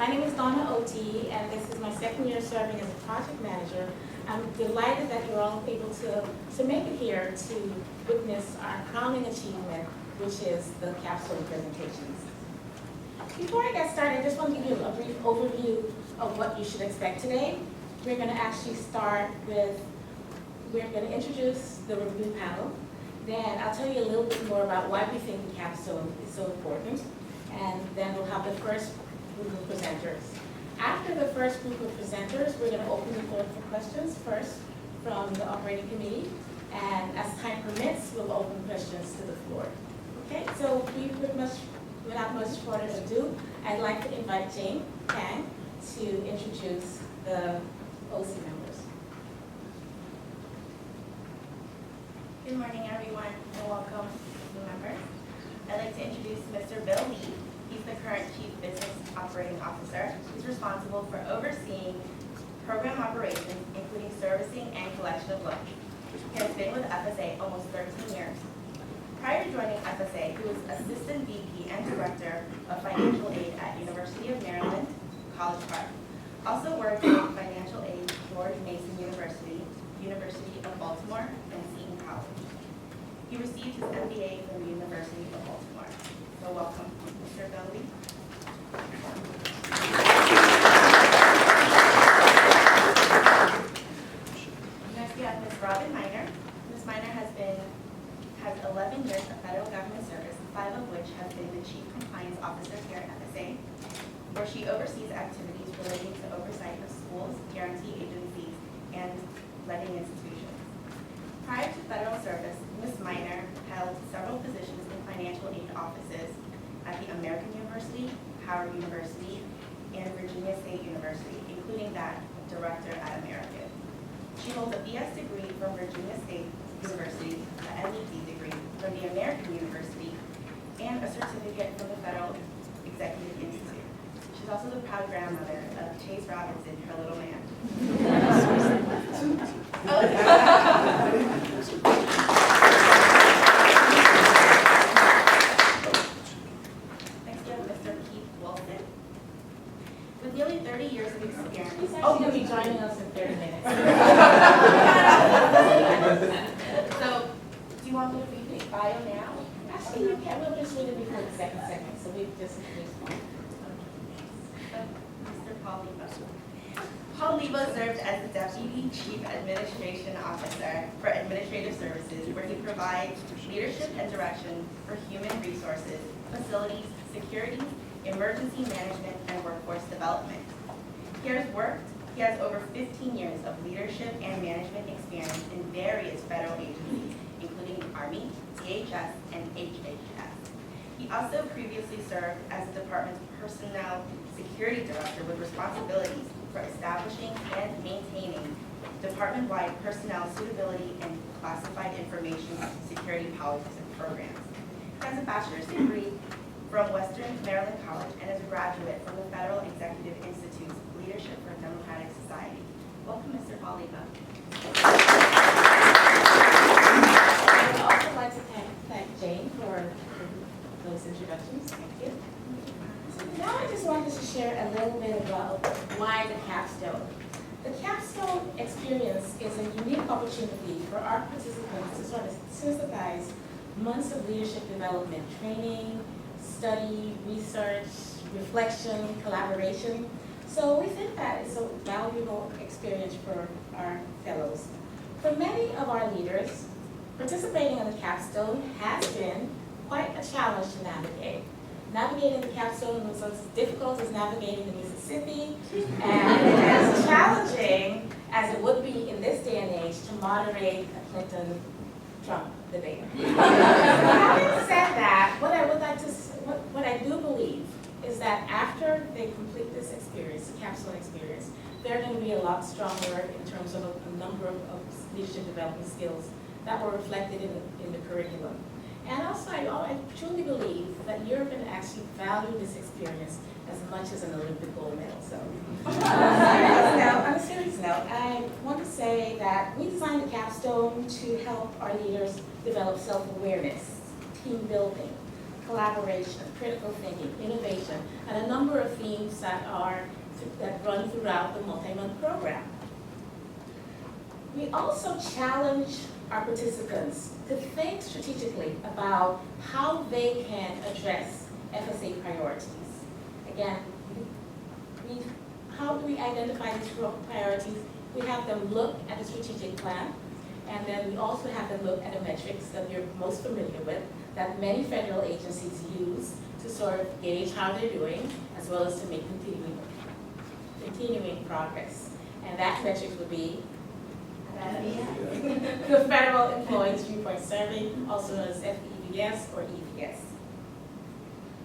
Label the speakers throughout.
Speaker 1: My name is Donna O.T., and this is my second year serving as a project manager. I'm delighted that you're all able to make it here to witness our crowning achievement, which is the capstone presentations. Before I get started, I just want to give you a brief overview of what you should expect today. We're going to actually start with, we're going to introduce the review panel. Then I'll tell you a little bit more about why we think the capstone is so important. And then we'll have the first group of presenters. After the first group of presenters, we're going to open the floor for questions first from the operating committee. And as time permits, we'll open questions to the floor. Okay, so without much further ado, I'd like to invite Jane Kang to introduce the OC members.
Speaker 2: Good morning, everyone, and welcome, new members. I'd like to introduce Mr. Bill Lee. He's the current Chief Business Operating Officer. He's responsible for overseeing program operations, including servicing and collection of loans. He has been with FSA almost 13 years. Prior to joining FSA, he was Assistant VP and Director of Financial Aid at University of Maryland, College Park. Also worked in Financial Aid, George Mason University, University of Baltimore, and Seton College. He received his MBA from the University of Baltimore. So welcome, Mr. Belly. Next we have Ms. Robin Miner. Ms. Miner has 11 years of federal government service, 5 of which have been the Chief Compliance Officer here at FSA, where she oversees activities relating to oversight of schools, guarantee agencies, and lending institutions. Prior to federal service, Ms. Miner held several positions in financial aid offices at the American University, Howard University, and Virginia State University, including that of Director at American. She holds a BS degree from Virginia State University, an MED degree from the American University, and a certificate from the Federal Executive Institute. She's also the proud grandmother of Chase Robinson, her little man. Next we have Mr. Keith Wilson. With nearly 30 years of experience.
Speaker 1: He's actually going to be joining us in 30 minutes.
Speaker 2: So, do you want me to read the bio now?
Speaker 1: Actually, you can. We'll just read it before the second segment, so we just respond.
Speaker 2: Mr. Paul Lebo. Paul Lebo served as the Deputy Chief Administration Officer for Administrative Services, where he provides leadership and direction for human resources, facilities, security, emergency management, and workforce development. He has over 15 years of leadership and management experience in various federal agencies, including Army, DHS, and HHS. He also previously served as the department's personnel security director with responsibilities for establishing and maintaining department-wide personnel suitability and classified information security policies and programs. He has a bachelor's degree from Western Maryland College and is a graduate from the Federal Executive Institute's Leadership for a Democratic Society. Welcome, Mr. Paul Lebo.
Speaker 1: I would also like to thank Jane for those introductions. Thank you. So now I just wanted to share a little bit about why the capstone. The capstone experience is a unique opportunity for our participants to sort of synthesize months of leadership development, training, study, research, reflection, collaboration. So we think that it's a valuable experience for our fellows. For many of our leaders, participating in the capstone has been quite a challenge to navigate. Navigating the capstone was as difficult as navigating the Mississippi, and as challenging as it would be in this day and age to moderate a Clinton-Trump debate. Having said that, what I do believe is that after they complete this experience, the capstone experience, they're going to be a lot stronger in terms of a number of leadership development skills that were reflected in the curriculum. And also, I truly believe that you're going to actually value this experience as much as an Olympic gold medal. So, on a serious note, I want to say that we designed the capstone to help our leaders develop self-awareness, team building, collaboration, critical thinking, innovation, and a number of themes that run throughout the multi-month program. We also challenge our participants to think strategically about how they can address FSA priorities. Again, how do we identify these priorities? We have them look at the strategic plan, and then we also have them look at the metrics that you're most familiar with, that many federal agencies use to sort of gauge how they're doing, as well as to make continuing progress. And that metrics would be the Federal Employees Viewpoint Survey, also known as FEVS or EVS.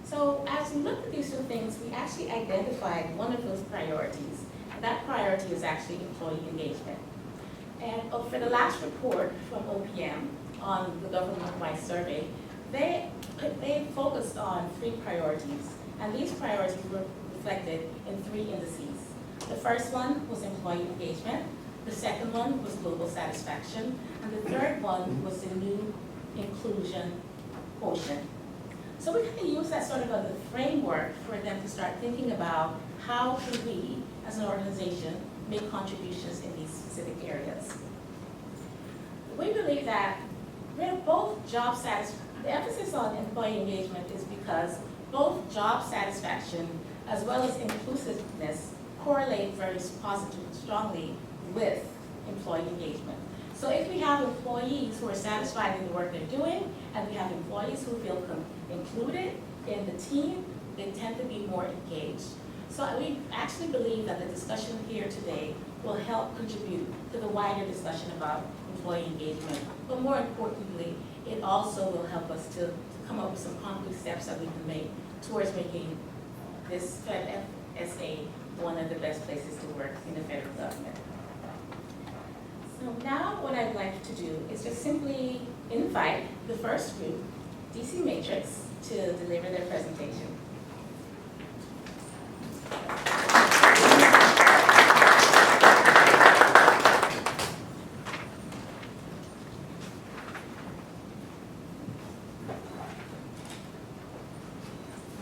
Speaker 1: So as we looked at these two things, we actually identified one of those priorities. And that priority is actually employee engagement. And for the last report from OPM on the government-wide survey, they focused on 3 priorities. And these priorities were reflected in 3 indices. The first one was employee engagement. The second one was global satisfaction. And the third one was the new inclusion quotient. So we kind of use that sort of as a framework for them to start thinking about how can we, as an organization, make contributions in these specific areas. We believe that the emphasis on employee engagement is because both job satisfaction as well as inclusiveness correlate very positively, strongly with employee engagement. So if we have employees who are satisfied in the work they're doing, and we have employees who feel included in the team, they tend to be more engaged. So we actually believe that the discussion here today will help contribute to the wider discussion about employee engagement. But more importantly, it also will help us to come up with some concrete steps that we can make towards making this FSA one of the best places to work in the federal government. So now what I'd like to do is just simply invite the first group, DC Matrix, to deliver their presentation.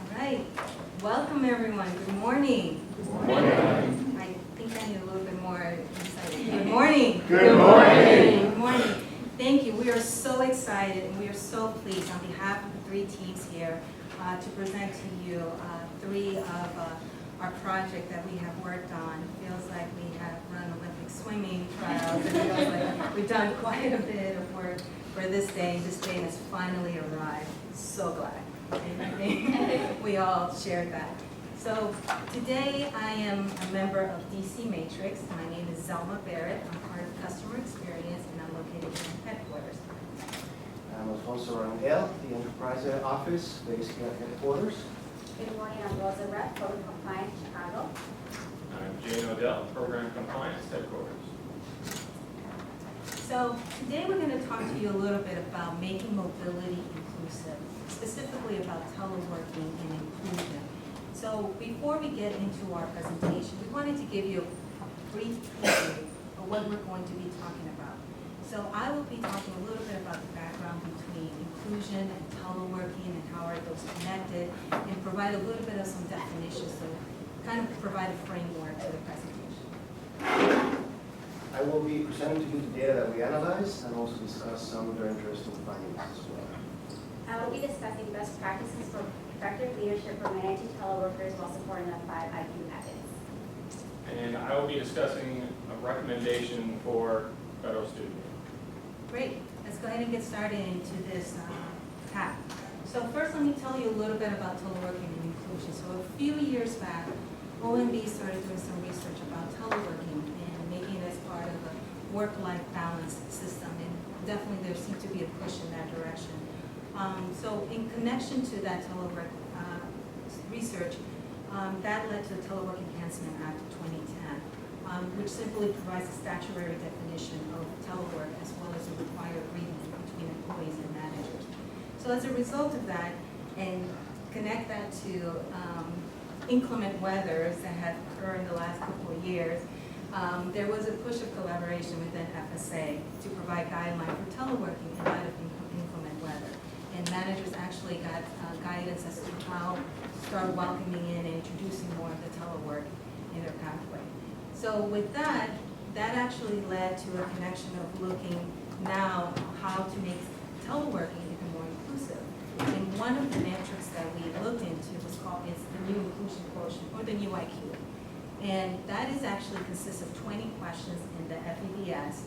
Speaker 3: All right, welcome everyone. Good morning.
Speaker 4: Good morning.
Speaker 3: I think I need a little bit more insight. Good morning.
Speaker 4: Good morning.
Speaker 3: Good morning. Thank you. We are so excited and we are so pleased on behalf of the 3 teams here to present to you 3 of our project that we have worked on. It feels like we have run Olympic swimming trials. It feels like we've done quite a bit of work for this day. This day has finally arrived. So glad. And I think we all shared that. So today I am a member of DC Matrix. My name is Zelma Barrett. I'm part of customer experience and I'm located in headquarters.
Speaker 4: I'm Alfonso Rangel, the Enterprise Office based here at headquarters.
Speaker 5: Good morning, I'm Rosa Rep, Program Compliance, Chicago.
Speaker 6: I'm Jane Odell, Program Compliance Headquarters.
Speaker 3: So today we're going to talk to you a little bit about making mobility inclusive, specifically about teleworking and inclusion. So before we get into our presentation, we wanted to give you a brief preview of what we're going to be talking about. So I will be talking a little bit about the background between inclusion and teleworking and how are those connected, and provide a little bit of some definitions, so kind of provide a framework to the presentation.
Speaker 4: I will be presenting to you the data that we analyzed and also discuss some of their interesting findings as well.
Speaker 5: I will be discussing best practices for effective leadership for managing teleworkers while supporting the 5 IQ habits.
Speaker 6: And I will be discussing a recommendation for federal student.
Speaker 3: Great, let's go ahead and get started into this path. So first, let me tell you a little bit about teleworking and inclusion. So a few years back, OMB started doing some research about teleworking and making it as part of a work-life balance system. And definitely there seemed to be a push in that direction. So in connection to that telework research, that led to the Telework Enhancement Act of 2010, which simply provides a statutory definition of telework as well as a required agreement between employees and managers. So as a result of that, and connect that to inclement weathers that have occurred in the last couple of years, there was a push of collaboration within FSA to provide guidelines for teleworking in light of inclement weather. and managers actually got guidance as to how to start welcoming in and introducing more of the telework in their pathway. So with that, that actually led to a connection of looking now how to make teleworking even more inclusive. And one of the metrics that we looked into was called, it's the new inclusion quotient, or the new IQ. And that is actually consists of 20 questions in the FEDS.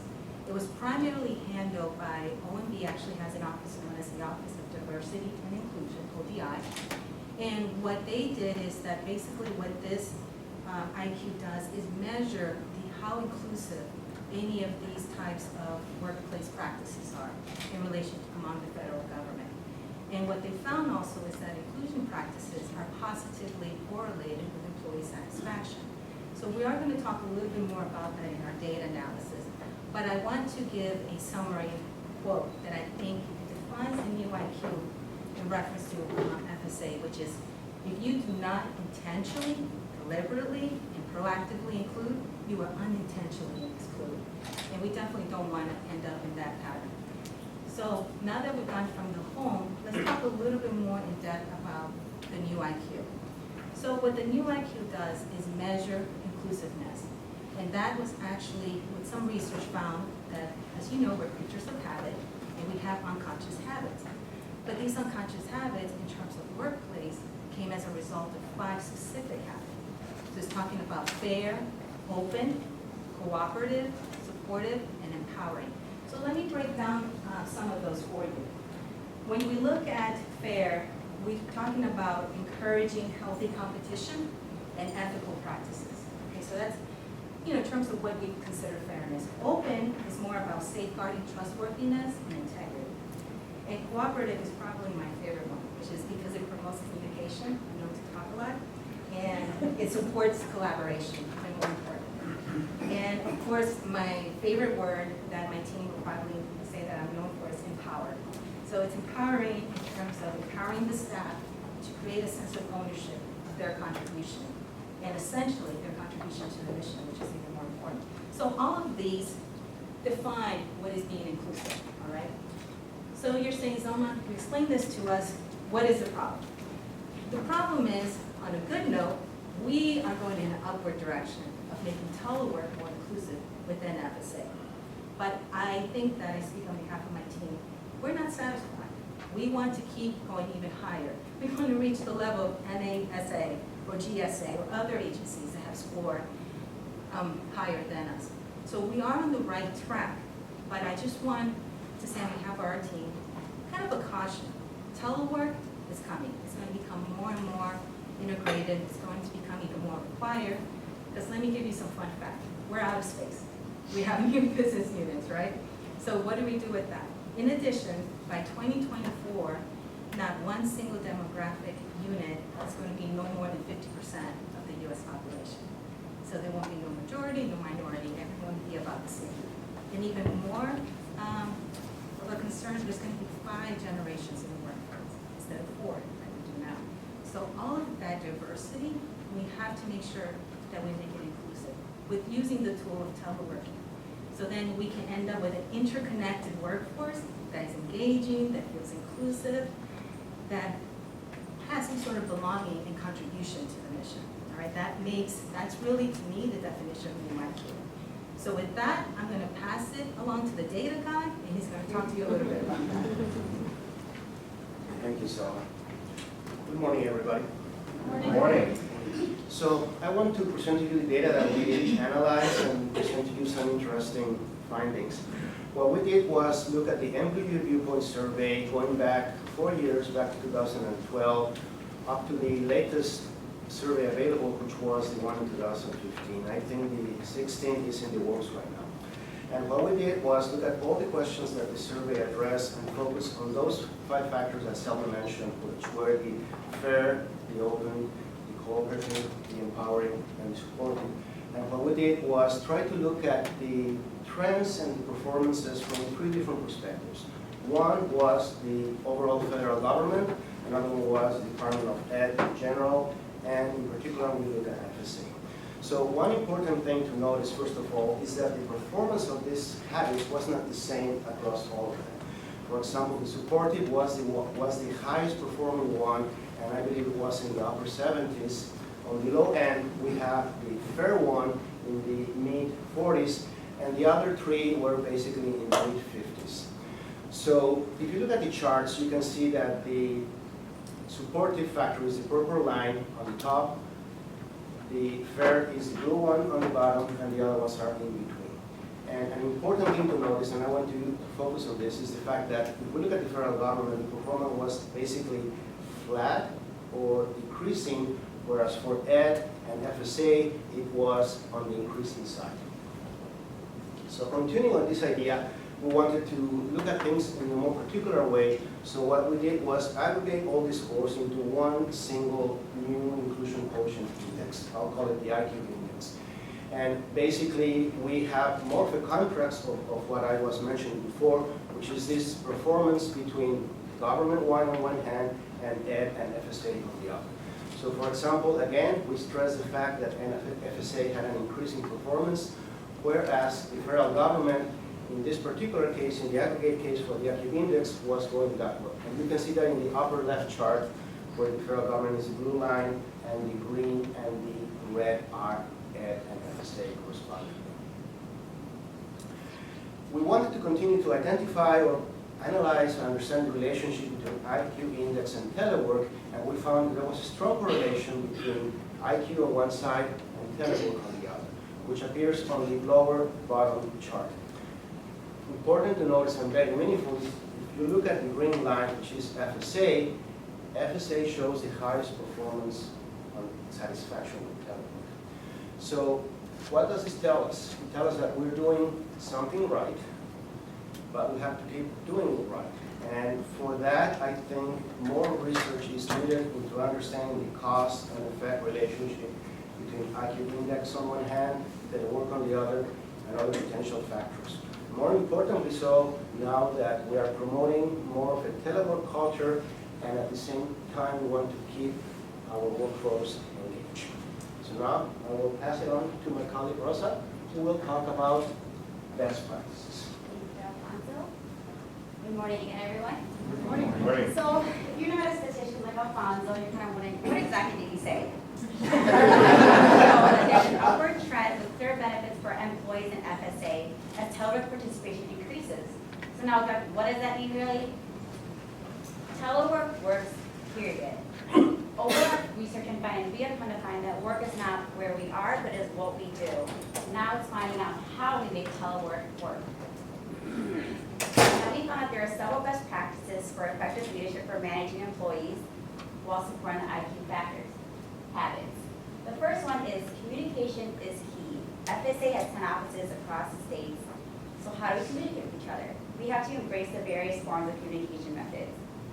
Speaker 3: It was primarily handled by OMB, actually has an office known as the Office of Diversity and Inclusion, ODI. And what they did is that basically what this IQ does is measure how inclusive any of these types of workplace practices are in relation among the federal government. And what they found also is that inclusion practices are positively correlated with employee satisfaction. So we are going to talk a little bit more about that in our data analysis. But I want to give a summary quote that I think defines the new IQ in reference to FSA, which is, if you do not intentionally, deliberately, and proactively include, you are unintentionally excluded. And we definitely don't want to end up in that pattern. So now that we've gone from the home, let's talk a little bit more in depth about the new IQ. So what the new IQ does is measure inclusiveness. And that was actually, with some research found that, as you know, we're creatures of habit, and we have unconscious habits. But these unconscious habits, in terms of workplace, came as a result of 5 specific habits. So it's talking about fair, open, cooperative, supportive, and empowering. So let me break down some of those for you. When we look at fair, we're talking about encouraging healthy competition and ethical practices. Okay, so that's, in terms of what we consider fairness. Open is more about safeguarding trustworthiness and integrity. And cooperative is probably my favorite one, which is because it promotes communication, I know to talk a lot, and it supports collaboration, and more important. And of course, my favorite word that my team will probably say that I'm known for is empower. So it's empowering in terms of empowering the staff to create a sense of ownership of their contribution, and essentially their contribution to the mission, which is even more important. So all of these define what is being inclusive, all right? So you're saying, Zelma, you explain this to us, what is the problem? The problem is, on a good note, we are going in an upward direction of making telework more inclusive within FSA. But I think that I speak on behalf of my team, we're not satisfied. We want to keep going even higher. We want to reach the level of NASA or GSA or other agencies that have scored higher than us. So we are on the right track, but I just want to say on behalf of our team, kind of a caution. Telework is coming. It's going to become more and more integrated. It's going to become even more required. Because let me give you some fun facts. We're out of space. We have new business units, right? So what do we do with that? In addition, by 2024, not one single demographic unit is going to be no more than 50% of the U.S. population. So there won't be no majority, no minority, everyone will be about the same. And even more of a concern, there's going to be 5 generations in the workforce instead of 4 that we do now. So all of that diversity, we have to make sure that we make it inclusive with using the tool of teleworking. So then we can end up with an interconnected workforce that is engaging, that feels inclusive, that has some sort of belonging and contribution to the mission. All right, that's really, to me, the definition of new IQ. So with that, I'm going to pass it along to the data guy, and he's going to talk to you a little bit about that.
Speaker 4: Thank you, Selma. Good morning, everybody.
Speaker 1: Morning.
Speaker 4: Good morning. So I want to present to you the data that we analyzed and present to you some interesting findings. What we did was look at the employee viewpoint survey going back 4 years, back to 2012, up to the latest survey available, which was the one in 2015. I think the 16 is in the works right now. And what we did was look at all the questions that the survey addressed and focus on those 5 factors that Selma mentioned, which were the fair, the open, the cooperative, the empowering, and the supportive. And what we did was try to look at the trends and the performances from 3 different perspectives. One was the overall federal government, another one was the Department of Ed in general, and in particular we look at FSA. So one important thing to notice, first of all, is that the performance of these habits was not the same across all of them. For example, the supportive was the highest performing one, and I believe it was in the upper 70s. On the low end, we have the fair one in the mid 40s, and the other three were basically in the mid 50s. So if you look at the charts, you can see that the supportive factor is the purple line on the top, the fair is the blue one on the bottom, and the other ones are in between. And an important thing to notice, and I want you to focus on this, is the fact that if we look at the federal government, the performance was basically flat or decreasing, whereas for Ed and FSA, it was on the increasing side. So continuing on this idea, we wanted to look at things in a more particular way. So what we did was aggregate all these scores into one single new inclusion quotient index. I'll call it the IQ index. And basically, we have more of a contrast of what I was mentioning before, which is this performance between government one on one hand and Ed and FSA on the other. So for example, again, we stress the fact that FSA had an increasing performance, whereas the federal government, in this particular case, in the aggregate case for the IQ index, was going backward. And you can see that in the upper left chart, where the federal government is the blue line, and the green and the red are Ed and FSA correspondingly. We wanted to continue to identify or analyze and understand the relationship between IQ index and telework, and we found there was a strong correlation between IQ on one side and telework on the other, which appears on the lower bottom chart. Important to notice and very meaningful, if you look at the green line, which is FSA, FSA shows the highest performance on satisfaction with telework. So what does this tell us? It tells us that we're doing something right, but we have to keep doing it right. And for that, I think more research is needed into understanding the cost and effect relationship between IQ index on one hand, telework on the other, and other potential factors. More importantly so, now that we are promoting more of a telework culture, and at the same time we want to keep our workforce engaged. So now I will pass it on to my colleague Rosa, who will talk about best practices.
Speaker 5: Thank you, Alfonso. Good morning again, everyone.
Speaker 6: Good morning.
Speaker 5: So, if you're not a statistician like Alfonso, you're kind of wondering, what exactly did he say? So, there's an upward trend with clear benefits for employees in FSA as telework participation increases. So now, what does that mean really? Telework works, period. Over research and findings, we have come to find that work is not where we are, but is what we do. Now it's finding out how we make telework work. Now we found that there are several best practices for effective leadership for managing employees while supporting the IQ habits. The first one is communication is key. FSA has 10 offices across the states. So how do we communicate with each other? We have to embrace the various forms of communication methods: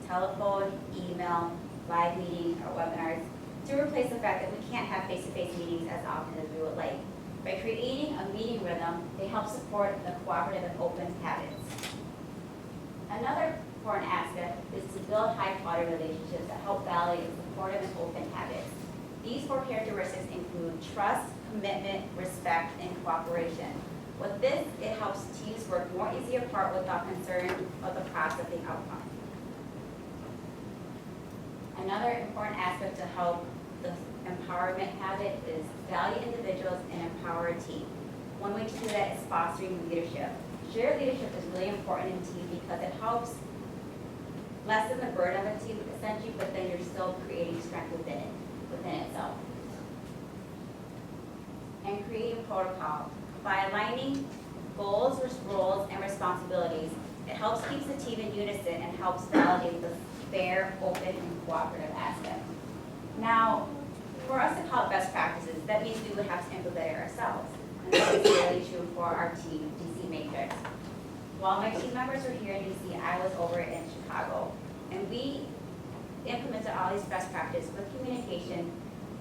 Speaker 5: telephone, email, live meetings, or webinars, to replace the fact that we can't have face-to-face meetings as often as we would like. By creating a meeting rhythm, they help support the cooperative and open habits. Another important aspect is to build high-quality relationships that help validate supportive and open habits. These 4 characteristics include trust, commitment, respect, and cooperation. With this, it helps teams work more easily apart without concern of the processing outcome. Another important aspect to help the empowerment habit is value individuals and empower a team. One way to do that is fostering leadership. Shared leadership is really important in team because it helps lessen the burden of a team essentially, but then you're still creating strength within itself. And creating protocol. By aligning goals, roles, and responsibilities, it helps keep the team in unison and helps validate the fair, open, and cooperative aspect. Now, for us to call it best practices, that means we would have to implement it ourselves. And this is really true for our team, DC Matrix. While my team members were here in DC, I was over in Chicago. And we implemented all these best practices with communication.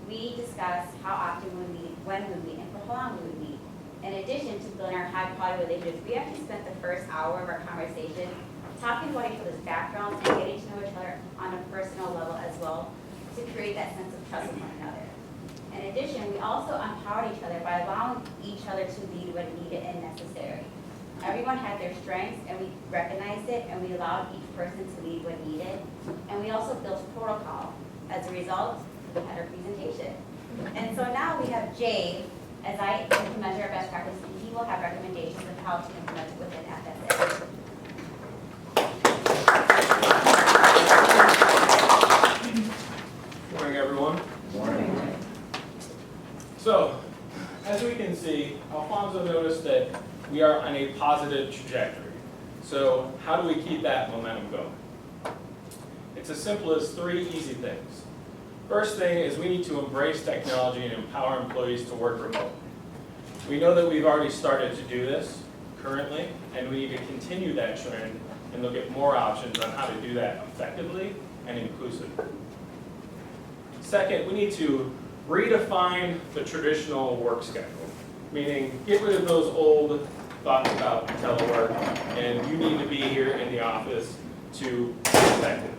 Speaker 5: We discussed how often we would meet, when we would meet, and for how long we would meet. In addition to building our high-quality relationships, we actually spent the first hour of our conversation talking about each other's backgrounds and getting to know each other on a personal level as well to create that sense of trust in one another. In addition, we also empowered each other by allowing each other to lead when needed and necessary. Everyone had their strengths, and we recognized it, and we allowed each person to lead when needed. And we also built protocol. As a result, we had our presentation. And so now we have Jay, as I implement our best practice, he will have recommendations of how to implement it within FSA.
Speaker 6: Morning, everyone. So, as we can see, Alfonso noticed that we are on a positive trajectory. So, how do we keep that momentum going? It's as simple as 3 easy things. First thing is we need to embrace technology and empower employees to work remotely. We know that we've already started to do this currently, and we need to continue that trend and look at more options on how to do that effectively and inclusively. Second, we need to redefine the traditional work schedule, meaning get rid of those old thoughts about telework, and you need to be here in the office to be effective.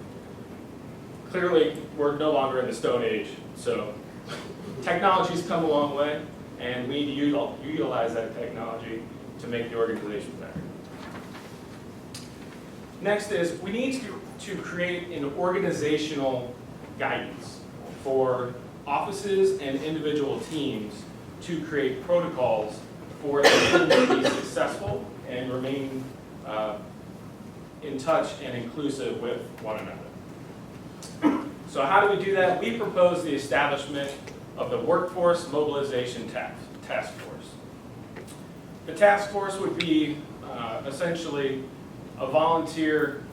Speaker 6: Clearly, we're no longer in the Stone Age, so technology's come a long way, and we need to utilize that technology to make the organization better. Next is we need to create an organizational guidance for offices and individual teams to create protocols for them to be successful and remain in touch and inclusive with one another. So how do we do that? We propose the establishment of the Workforce Mobilization Task Force. The task force would be essentially a volunteer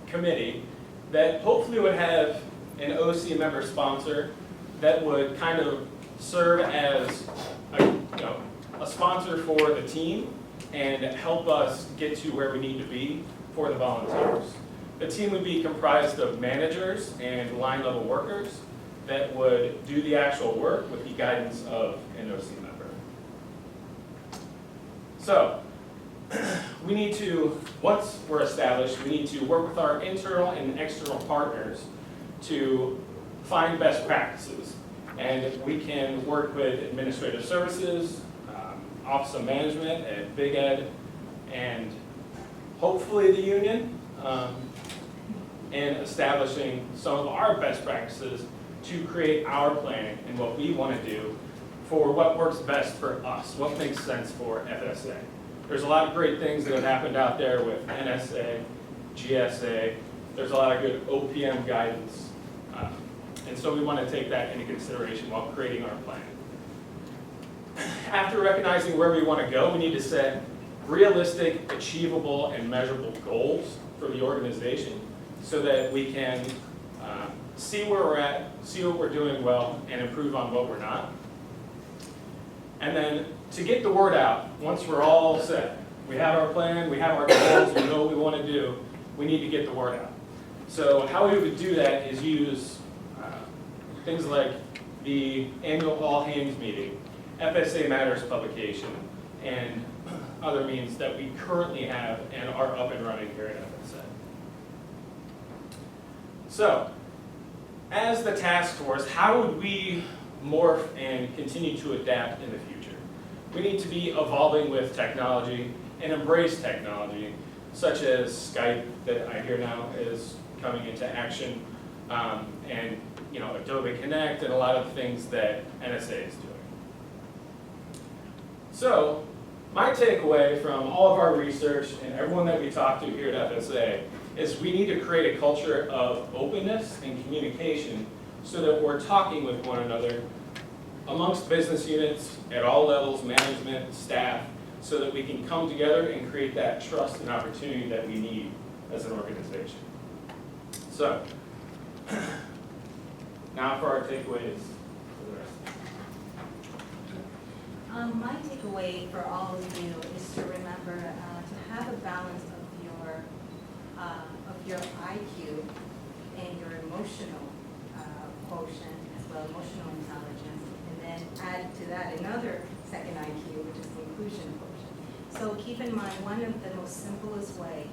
Speaker 6: committee that hopefully would have an OC member sponsor that would kind of serve as a sponsor for the team and help us get to where we need to be for the volunteers. The team would be comprised of managers and line level workers that would do the actual work with the guidance of an OC member. So, we need to, once we're established, we need to work with our internal and external partners to find best practices. And we can work with administrative services, Office of Management at Big Ed, and hopefully the union, in establishing some of our best practices to create our plan and what we want to do for what works best for us, what makes sense for FSA. There's a lot of great things that have happened out there with NSA, GSA. There's a lot of good OPM guidance. And so we want to take that into consideration while creating our plan. After recognizing where we want to go, we need to set realistic, achievable, and measurable goals for the organization so that we can see where we're at, see what we're doing well, and improve on what we're not. And then to get the word out, once we're all set, we have our plan, we have our goals, we know what we want to do, we need to get the word out. So how we would do that is use things like the annual all hands meeting, FSA Matters publication, and other means that we currently have and are up and running here at FSA. So, as the task force, how would we morph and continue to adapt in the future? We need to be evolving with technology and embrace technology, such as Skype that I hear now is coming into action, and Adobe Connect and a lot of things that NSA is doing. So, my takeaway from all of our research and everyone that we talk to here at FSA is we need to create a culture of openness and communication so that we're talking with one another amongst business units at all levels, management, staff, so that we can come together and create that trust and opportunity that we need as an organization. So, now for our takeaways for the rest.
Speaker 3: My takeaway for all of you is to remember to have a balance of your IQ and your emotional quotient, as well emotional intelligence, and then add to that another second IQ, which is the inclusion quotient. So keep in mind, one of the most simplest way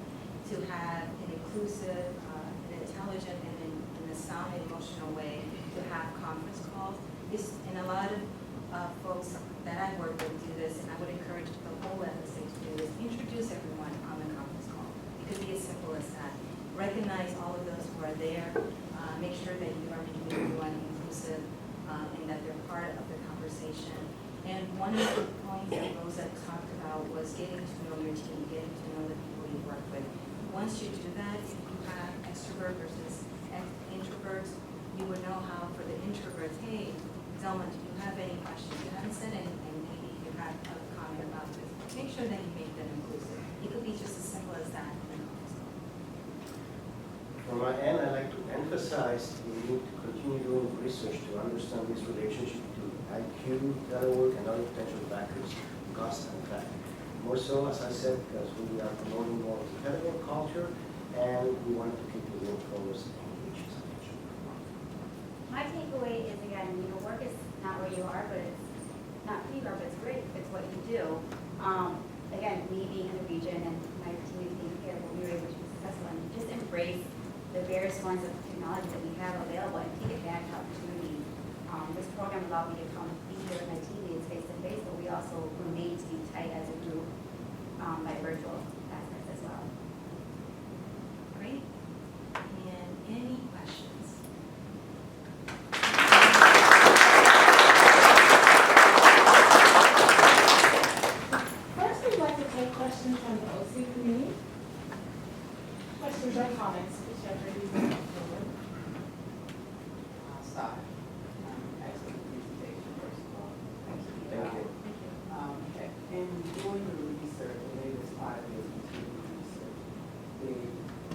Speaker 3: to have an inclusive, an intelligent, and in a sound and emotional way to have conference calls is, and a lot of folks that I work with do this, and I would encourage the whole FSA to do this, introduce everyone on the conference call. It could be as simple as that. Recognize all of those who are there, make sure that you are making everyone inclusive, and that they're part of the conversation. And one of the points that Rosa talked about was getting to know your team, getting to know the people you work with. Once you do that, if you have extrovert versus introverts, you would know how for the introverts, hey, Zelma, do you have any questions? You haven't said anything, maybe you have a comment about this. Make sure that you make them inclusive. It could be just as simple as that.
Speaker 4: From my end, I'd like to emphasize we need to continue doing research to understand this relationship between IQ, telework, and other potential factors, cost and effect. More so, as I said, because we are promoting more competitive culture, and we want to keep the workforce engaged, as I mentioned before.
Speaker 5: My takeaway is, again, work is not where you are, but it's not who you are, but it's great. It's what you do. Again, me being in the region and my team being here, we were able to be successful and just embrace the various forms of technology that we have available and take advantage of opportunities. This program allowed me to come be here with my team meetings face to face, but we also remain to be tight as a group by virtual aspects as well.
Speaker 3: Great. And any questions?
Speaker 1: First, we'd like to take questions from the OC community. Questions or comments, whichever you want to forward.
Speaker 7: I'll start. Excellent presentation, first of all. Thank you.
Speaker 4: Thank you.
Speaker 7: In doing the research, the latest part of your continuing research, the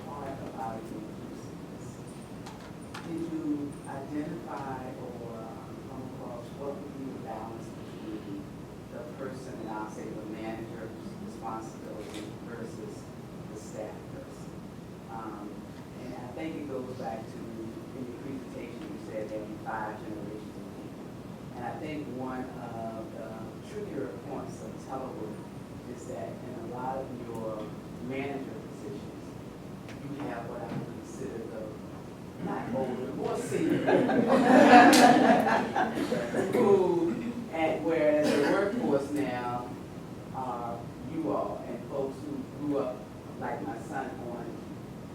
Speaker 7: part about inclusiveness, did you identify or come across what would be the balance between the person, and I'll say the manager's responsibility versus the staff person? And I think it goes back to, in your presentation, you said there'll be 5 generations of people. And I think one of the trickier points of telework is that in a lot of your manager positions, you have what I would consider the, not older, more senior, who, and whereas the workforce now are you all, and folks who grew up, like my son, on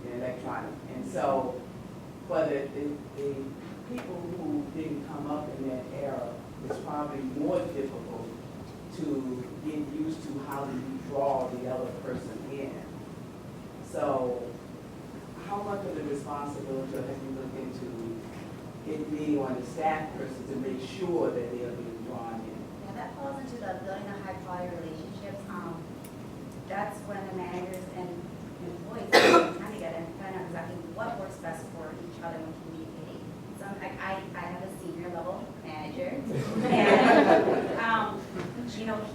Speaker 7: the electronic. And so, for the people who didn't come up in that era, it's probably more difficult to get used to how do you draw the other person in. So, how much of the responsibility have you looked into it being on the staff person to make sure that they are being drawn in?
Speaker 5: Yeah, that falls into the building of high quality relationships. That's when the managers and employees come together and find out exactly what works best for each other when communicating. So I have a senior level manager, and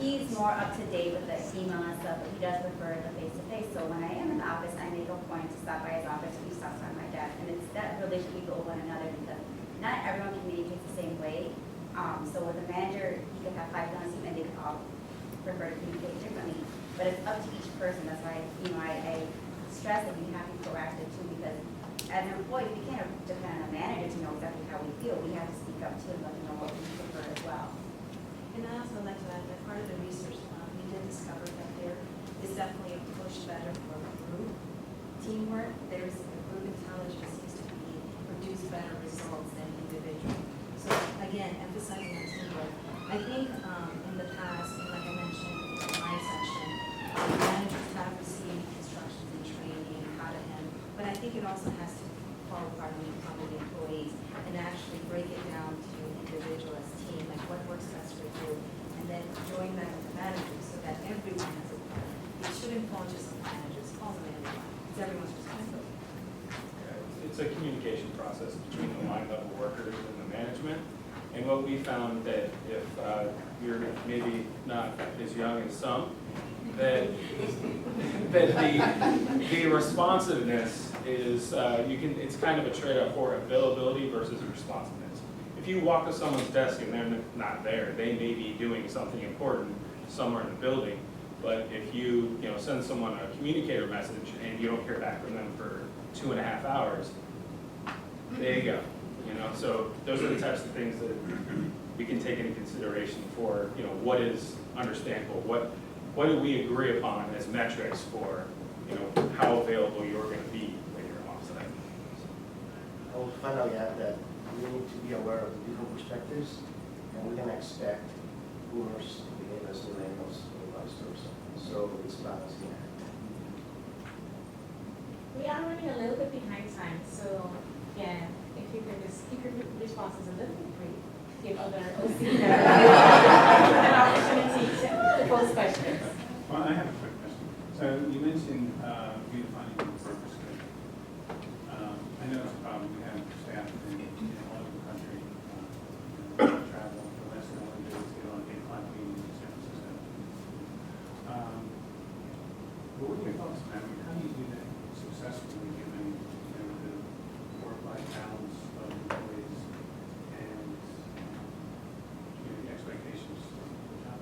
Speaker 5: he's more up to date with the email and stuff, but he does prefer the face-to-face. So when I am in the office, I make a point to stop by his office, he stops by my desk, and it's that relationship we build with one another because not everyone communicates the same way. So with a manager, he could have 5 on his team and they could all prefer to communicate differently. But it's up to each person. That's why I stress that we have to be proactive too, because as an employee, we can't depend on a manager to know exactly how we feel. We have to speak up too and let them know what we prefer as well.
Speaker 3: And I also like to add that part of the research, we did discover that there is definitely a push better for group teamwork. There is group intelligence seems to produce better results than individual. So again, emphasizing on teamwork. I think in the past, like I mentioned in my section, managers have received instructions and training how to handle, but I think it also has to fall apart when you come with employees and actually break it down to individual as team, like what works best for you, and then join that with the managers so that everyone has a part. It shouldn't fall just on managers, it falls on everyone. It's everyone's responsibility.
Speaker 6: It's a communication process between the line level workers and the management. And what we found that if you're maybe not as young as some, that the responsiveness is it's kind of a trade-off for availability versus responsiveness. If you walk to someone's desk and they're not there, they may be doing something important somewhere in the building. But if you send someone a communicator message and you don't hear back from them for 2.5 hours, there you go. So those are the types of things that we can take into consideration for, what is understandable, what do we agree upon as metrics for, how available you're going to be when you're offsite.
Speaker 4: I will finally add that we need to be aware of the different perspectives, and we can expect boomers to behave as millennials and vice versa. So it's balancing act.
Speaker 1: We are running a little bit behind time, so again, if you could just keep your responses a little bit brief, give other OC an opportunity to pose questions.
Speaker 8: Well, I have a quick question. So you mentioned redefining the purpose schedule. I know it's a problem we have staff in all over the country, travel for less than 1 day to get on 8 o'clock meetings in San Francisco. But what are your thoughts, man? I mean, how do you do that successfully given the work-life balance of employees and the expectations of the job?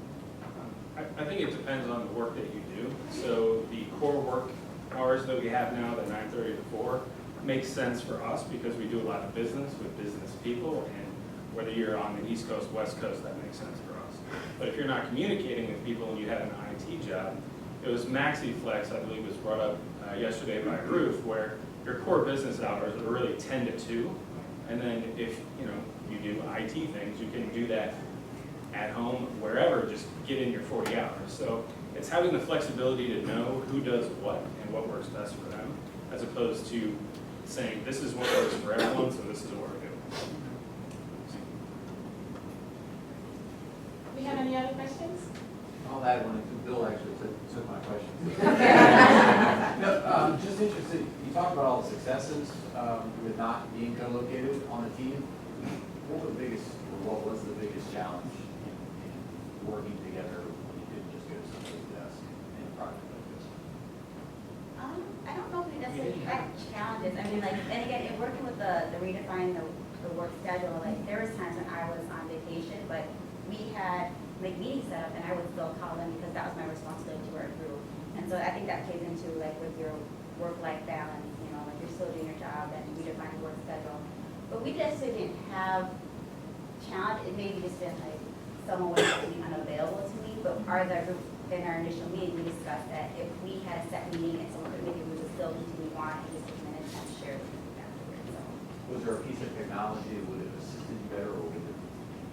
Speaker 6: I think it depends on the work that you do. So the core work hours that we have now, the 9:30 to 4, makes sense for us because we do a lot of business with business people, and whether you're on the East Coast, West Coast, that makes sense for us. But if you're not communicating with people and you have an IT job, it was MaxiFlex, I believe was brought up yesterday by Ruth, where your core business hours are really 10 to 2. And then if you do IT things, you can do that at home, wherever, just get in your 40 hours. So it's having the flexibility to know who does what and what works best for them, as opposed to saying, this is what works for everyone, so this is what we're doing.
Speaker 1: Do we have any other questions?
Speaker 9: I'll add one, Bill actually took my question. No, just interested, you talked about all the successes with not being co-located on a team. What was the biggest challenge in working together when you didn't just go to somebody's desk in a project like this?
Speaker 5: I don't know if we necessarily had challenges. I mean, and again, in working with the redefining the work schedule, there was times when I was on vacation, but we had meetings set up and I would still call them because that was my responsibility to our group. And so I think that plays into with your work-life balance, you're still doing your job and redefining the work schedule. But we just didn't have challenge. It maybe just been someone was being unavailable to me, but our group in our initial meeting, we discussed that if we had a set meeting and someone could make it, we would still continue on and just take minutes and share the feedback. So,
Speaker 9: Was there a piece of technology that would have assisted you better or would have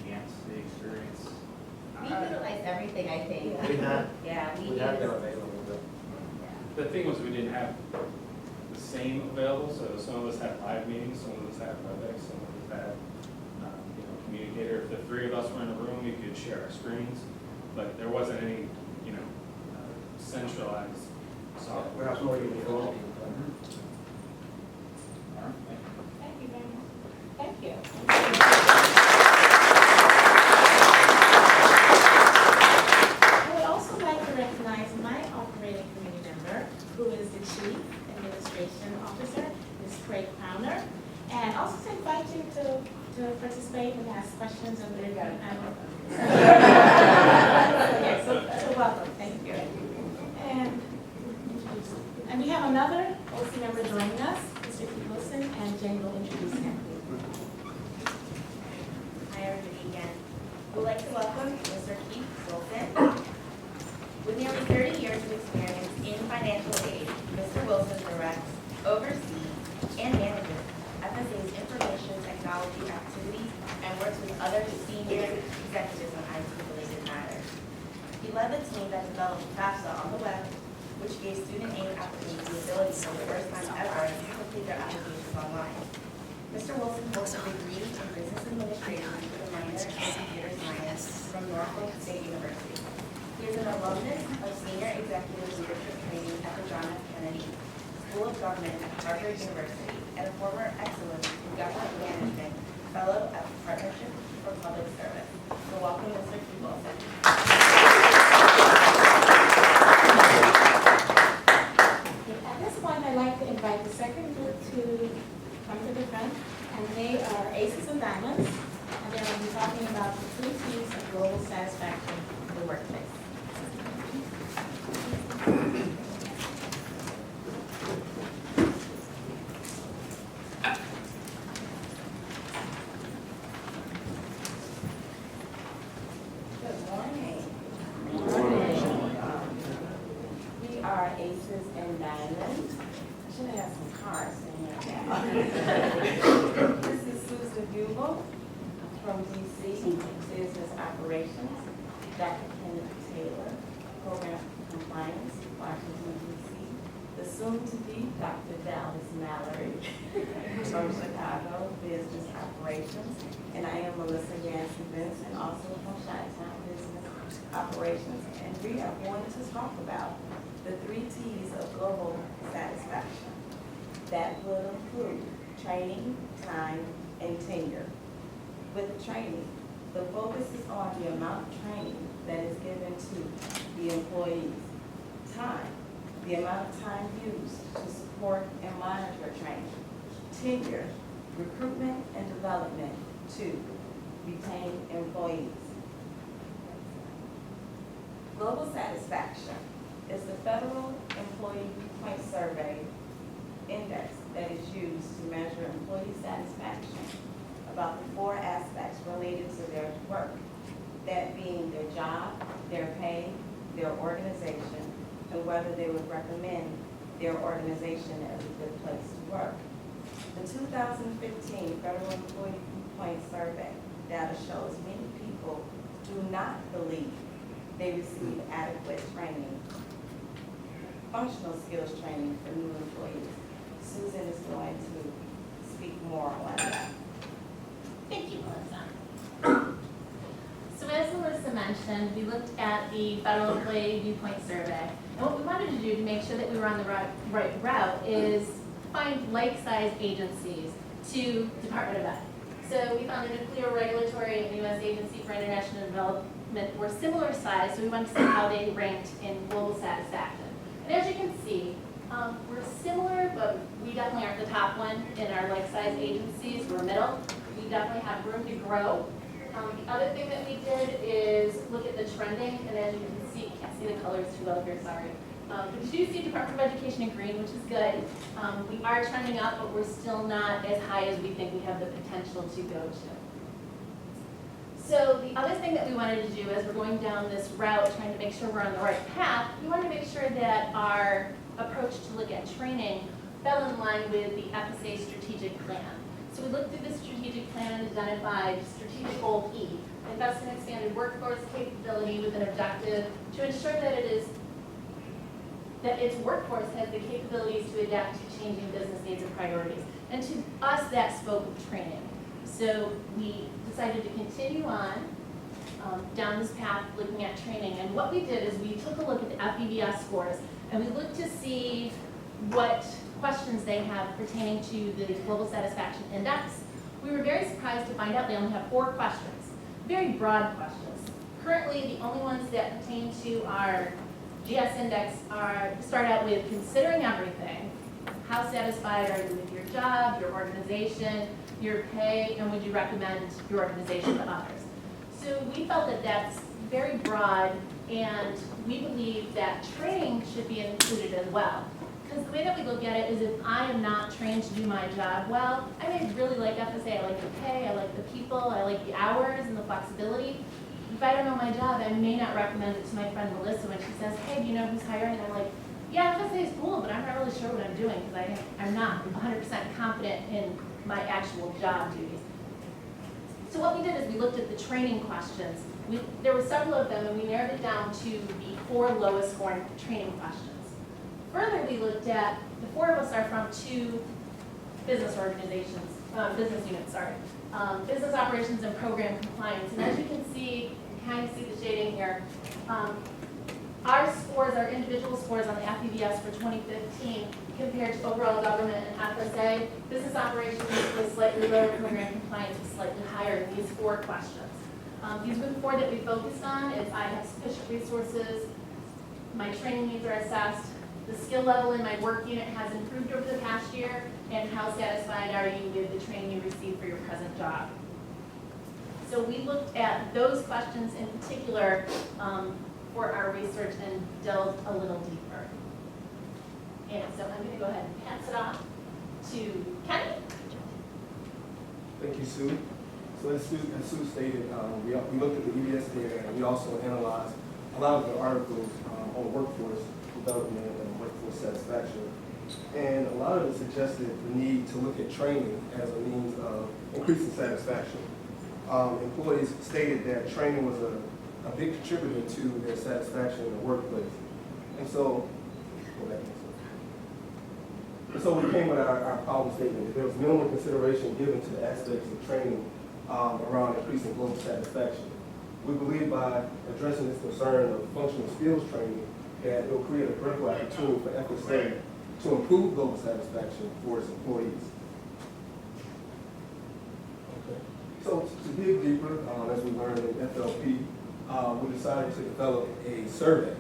Speaker 9: enhanced the experience?
Speaker 5: we utilized everything, I think. Yeah,
Speaker 4: We had them available. But
Speaker 6: The thing was, we didn't have the same available, so some of us had live meetings, some of us had WebEx, some of us had communicator. If the 3 of us were in a room, we could share our screens, but there wasn't any, centralized software.
Speaker 4: perhaps more uniform.
Speaker 9: All right, thank you.
Speaker 1: Thank you very much. Thank you. I would also like to recognize my operating committee member, who is the Chief Administration Officer, Ms. Craig Crowner, and also to invite you to participate and ask questions of the panel. So welcome, thank you. And we have another OC member joining us, Mr. Keith Wilson, and Jane will introduce him.
Speaker 2: Hi, everybody again. We'd like to welcome Mr. Keith Wilson. With nearly 30 years of experience in financial aid, Mr. Wilson directs, oversees, and manages FSA's information technology activities and works with other senior executives on IT-related matters. He led the team that developed Capstone on the web, which gave student aid applicants the ability for the first time ever to complete their applications online. Mr. Wilson holds a degree in business administration with a minor in computer science from Norfolk State University. He is an alumnus of senior executive leadership training at the John F. Kennedy School of Government at Harvard University and a former excellence in government management fellow at the Partnership for Public Service. So welcome, Mr. Keith Wilson.
Speaker 1: At this point, I'd like to invite the second group to come to the front, and they are Aces and Diamonds, and they're going to be talking about the 3 T's of global satisfaction in the workplace. Diamond. I should have had some cards in here. This is Susan Buell from DC, Business Operations. Dr. Kenneth Taylor, Program Compliance, Washington, DC. The soon-to-be Dr. Dallas Mallory from Chicago, Business Operations. And I am Melissa Yancey Benson, also from Chi-Town Business Operations. And we are going to talk about the 3 T's of global satisfaction. That will include training, time, and tenure. With training, the focus is on the amount of training that is given to the employees. Time, the amount of time used to support and monitor training. Tenure, recruitment and development to retain employees. Global satisfaction is the federal employee viewpoint survey index that is used to measure employee satisfaction about the 4 aspects related to their work, that being their job, their pay, their organization, and whether they would recommend their organization as a good place to work. The 2015 Federal Employee Viewpoint Survey data shows many people do not believe they receive adequate training, functional skills training for new employees. Susan is going to speak more on that.
Speaker 10: Thank you, Melissa. So as Melissa mentioned, we looked at the Federal Employee Viewpoint Survey. And what we wanted to do to make sure that we were on the right route is find like-sized agencies to Department of Ed. So we found the Nuclear Regulatory and U.S. Agency for International Development were similar size, so we wanted to see how they ranked in global satisfaction. And as you can see, we're similar, but we definitely aren't the top one in our like-sized agencies. We're middle. We definitely have room to grow. The other thing that we did is look at the trending, and as you can see, can't see the colors too well here, sorry. But you do see Department of Education in green, which is good. We are trending up, but we're still not as high as we think we have the potential to go to. So the other thing that we wanted to do as we're going down this route, trying to make sure we're on the right path, we wanted to make sure that our approach to look at training fell in line with the FSA strategic plan. So we looked through the strategic plan and identified strategic goal E, invest in expanded workforce capability with an objective to ensure that its workforce has the capabilities to adapt to changing business needs and priorities. And to us, that spoke of training. So we decided to continue on down this path looking at training. And what we did is we took a look at the FEVS scores and we looked to see what questions they have pertaining to the Global Satisfaction Index. We were very surprised to find out they only have 4 questions, very broad questions. Currently, the only ones that pertain to our GS index start out with considering everything. How satisfied are you with your job, your organization, your pay, and would you recommend your organization to others? So we felt that that's very broad, and we believe that training should be included as well. Because the way that we look at it is if I am not trained to do my job well, I may really like FSA, I like the pay, I like the people, I like the hours and the flexibility. If I don't know my job, I may not recommend it to my friend Melissa when she says, hey, do you know who's hiring? And I'm like, yeah, FSA is cool, but I'm not really sure what I'm doing because I'm not 100% confident in my actual job duties. So what we did is we looked at the training questions. There were several of them, and we narrowed it down to the 4 lowest scoring training questions. Further, we looked at, the 4 of us are from 2 business organizations, business units, sorry. Business operations and program compliance. And as you can see, you kind of see the shading here. Our scores, our individual scores on the FEVS for 2015 compared to overall government and FSA, business operations was slightly lower, program compliance was slightly higher in these 4 questions. These were the 4 that we focused on. Is I have sufficient resources, my training needs are assessed, the skill level in my work unit has improved over the past year, and how satisfied are you with the training you receive for your present job. So we looked at those questions in particular for our research and delved a little deeper. And so I'm going to go ahead and pass it off to Kenny.
Speaker 11: Thank you, Sue. So as Sue stated, we looked at the EBS data and we also analyzed a lot of the articles on workforce development and workforce workforce satisfaction. And a lot of it suggested the need to look at training as a means of increasing satisfaction. Employees stated that training was a big contributor to their satisfaction in the workplace. And so, we came with our problem statement. There was minimal consideration given to the aspects of training around increasing global satisfaction. We believe by addressing this concern of functional skills training that it will create a critical opportunity for FSA to improve global satisfaction for its employees. Okay. So to dig deeper, as we learned in FLP, we decided to develop a survey.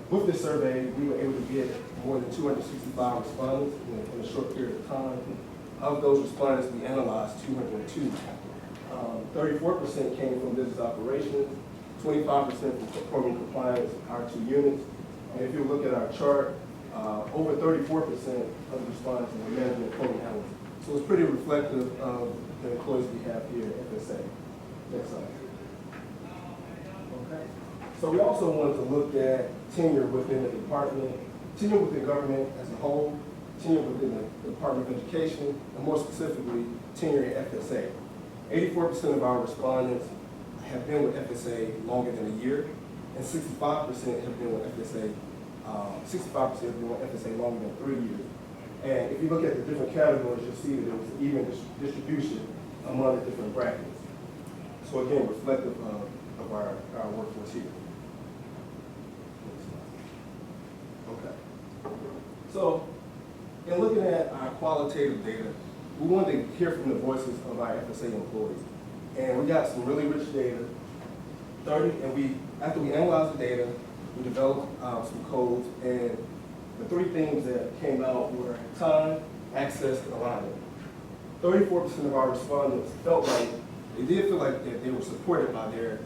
Speaker 11: With this survey, we were able to get more than 265 respondents in a short period of time. Of those respondents, we analyzed 202. 34% came from business operations, 25% from program compliance, our 2 units. And if you look at our chart, over 34% of the respondents were management program analysts. So it's pretty reflective of the employees we have here at FSA. Next slide. Okay. So we also wanted to look at tenure within the department, tenure within government as a whole, tenure within the Department of Education, and more specifically, tenure at FSA. 84% of our respondents have been with FSA longer than a year, and 65% have been with FSA, 65% have been with FSA longer than 3 years. And if you look at the different categories, you'll see that there was an even distribution among the different brackets. So again, reflective of our workforce here. Okay. So, in looking at our qualitative data, we wanted to hear from the voices of our FSA employees. And we got some really rich data. After we analyzed the data, we developed some codes, and the 3 things that came out were time, access, and alignment. 34% of our respondents felt like, they did feel like that they were supported by their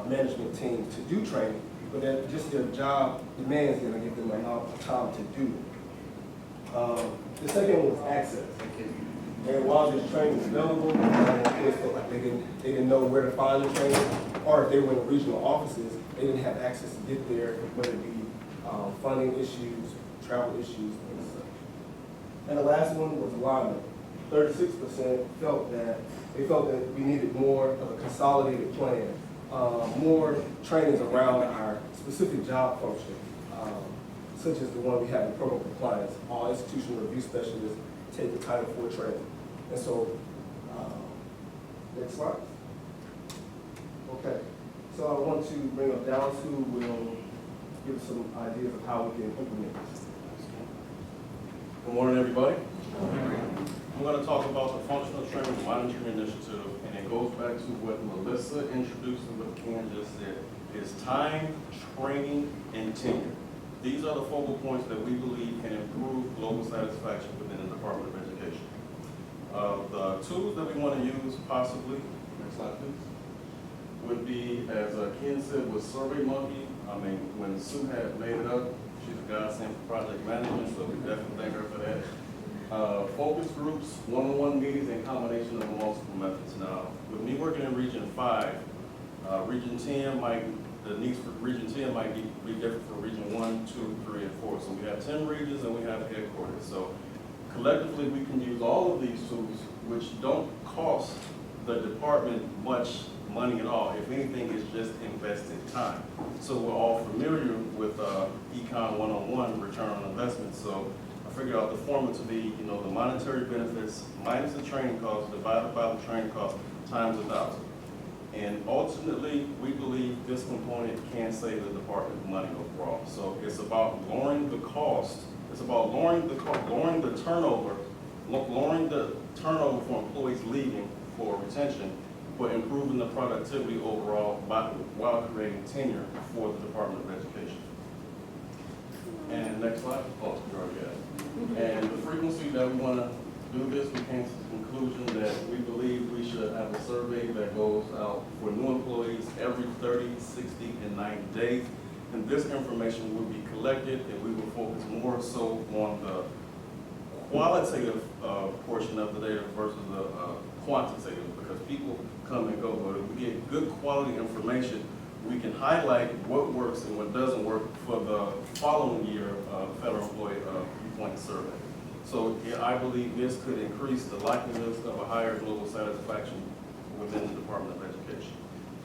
Speaker 11: management team to do training, but that just their job demands didn't give them enough time to do it. The second was access. And while this training was available, employees felt like they didn't know where to find the training, or if they were in the regional offices, they didn't have access to get there, whether it be funding issues, travel issues, and such. And the last one was alignment. 36% felt that we needed more of a consolidated plan, more trainings around our specific job function, such as the one we have in program compliance. All institutional review specialists take the Title IV training. And so, next slide. Okay, so I want to bring up Dallas, who will give us some ideas of how we can implement this.
Speaker 12: Good morning, everybody. I'm going to talk about the Functional Training Monitoring Initiative, and it goes back to what Melissa introduced and what Ken just said. It's time, training, and tenure. These are the focal points that we believe can improve global satisfaction within the Department of Education. The tools that we want to use, possibly, next slide please, would be, as Ken said, with SurveyMonkey. I mean, when Sue had made it up, she's a godsend for project management, so we definitely thank her for that. Focus groups, one-on-one meetings, and combination of the multiple methods. Now, with me working in Region 5, Region 10 the needs for Region 10 might be different for Region 1, 2, 3, and 4. So we have 10 regions and we have headquarters. So collectively, we can use all of these tools, which don't cost the department much money at all. If anything, it's just invested time. So we're all familiar with Econ 101, return on investment. So I figured out the formula to be, the monetary benefits minus the training cost divided by the training cost times 1,000. And ultimately, we believe this component can save the department money overall. So it's about lowering the cost. It's about lowering the turnover for employees leaving for retention, but improving the productivity overall while creating tenure for the Department of Education. And next slide. Oh, you already got it. And the frequency that we want to do this, we came to the conclusion that we believe we should have a survey that goes out for new employees every 30, 60, and 90 days. And this information will be collected, and we will focus more so on the qualitative portion of the data versus the quantitative, because people come and go. But if we get good quality information, we can highlight what works and what doesn't work for the following year federal employee viewpoint survey. So yeah, I believe this could increase the likelihood of a higher global satisfaction within the Department of Education.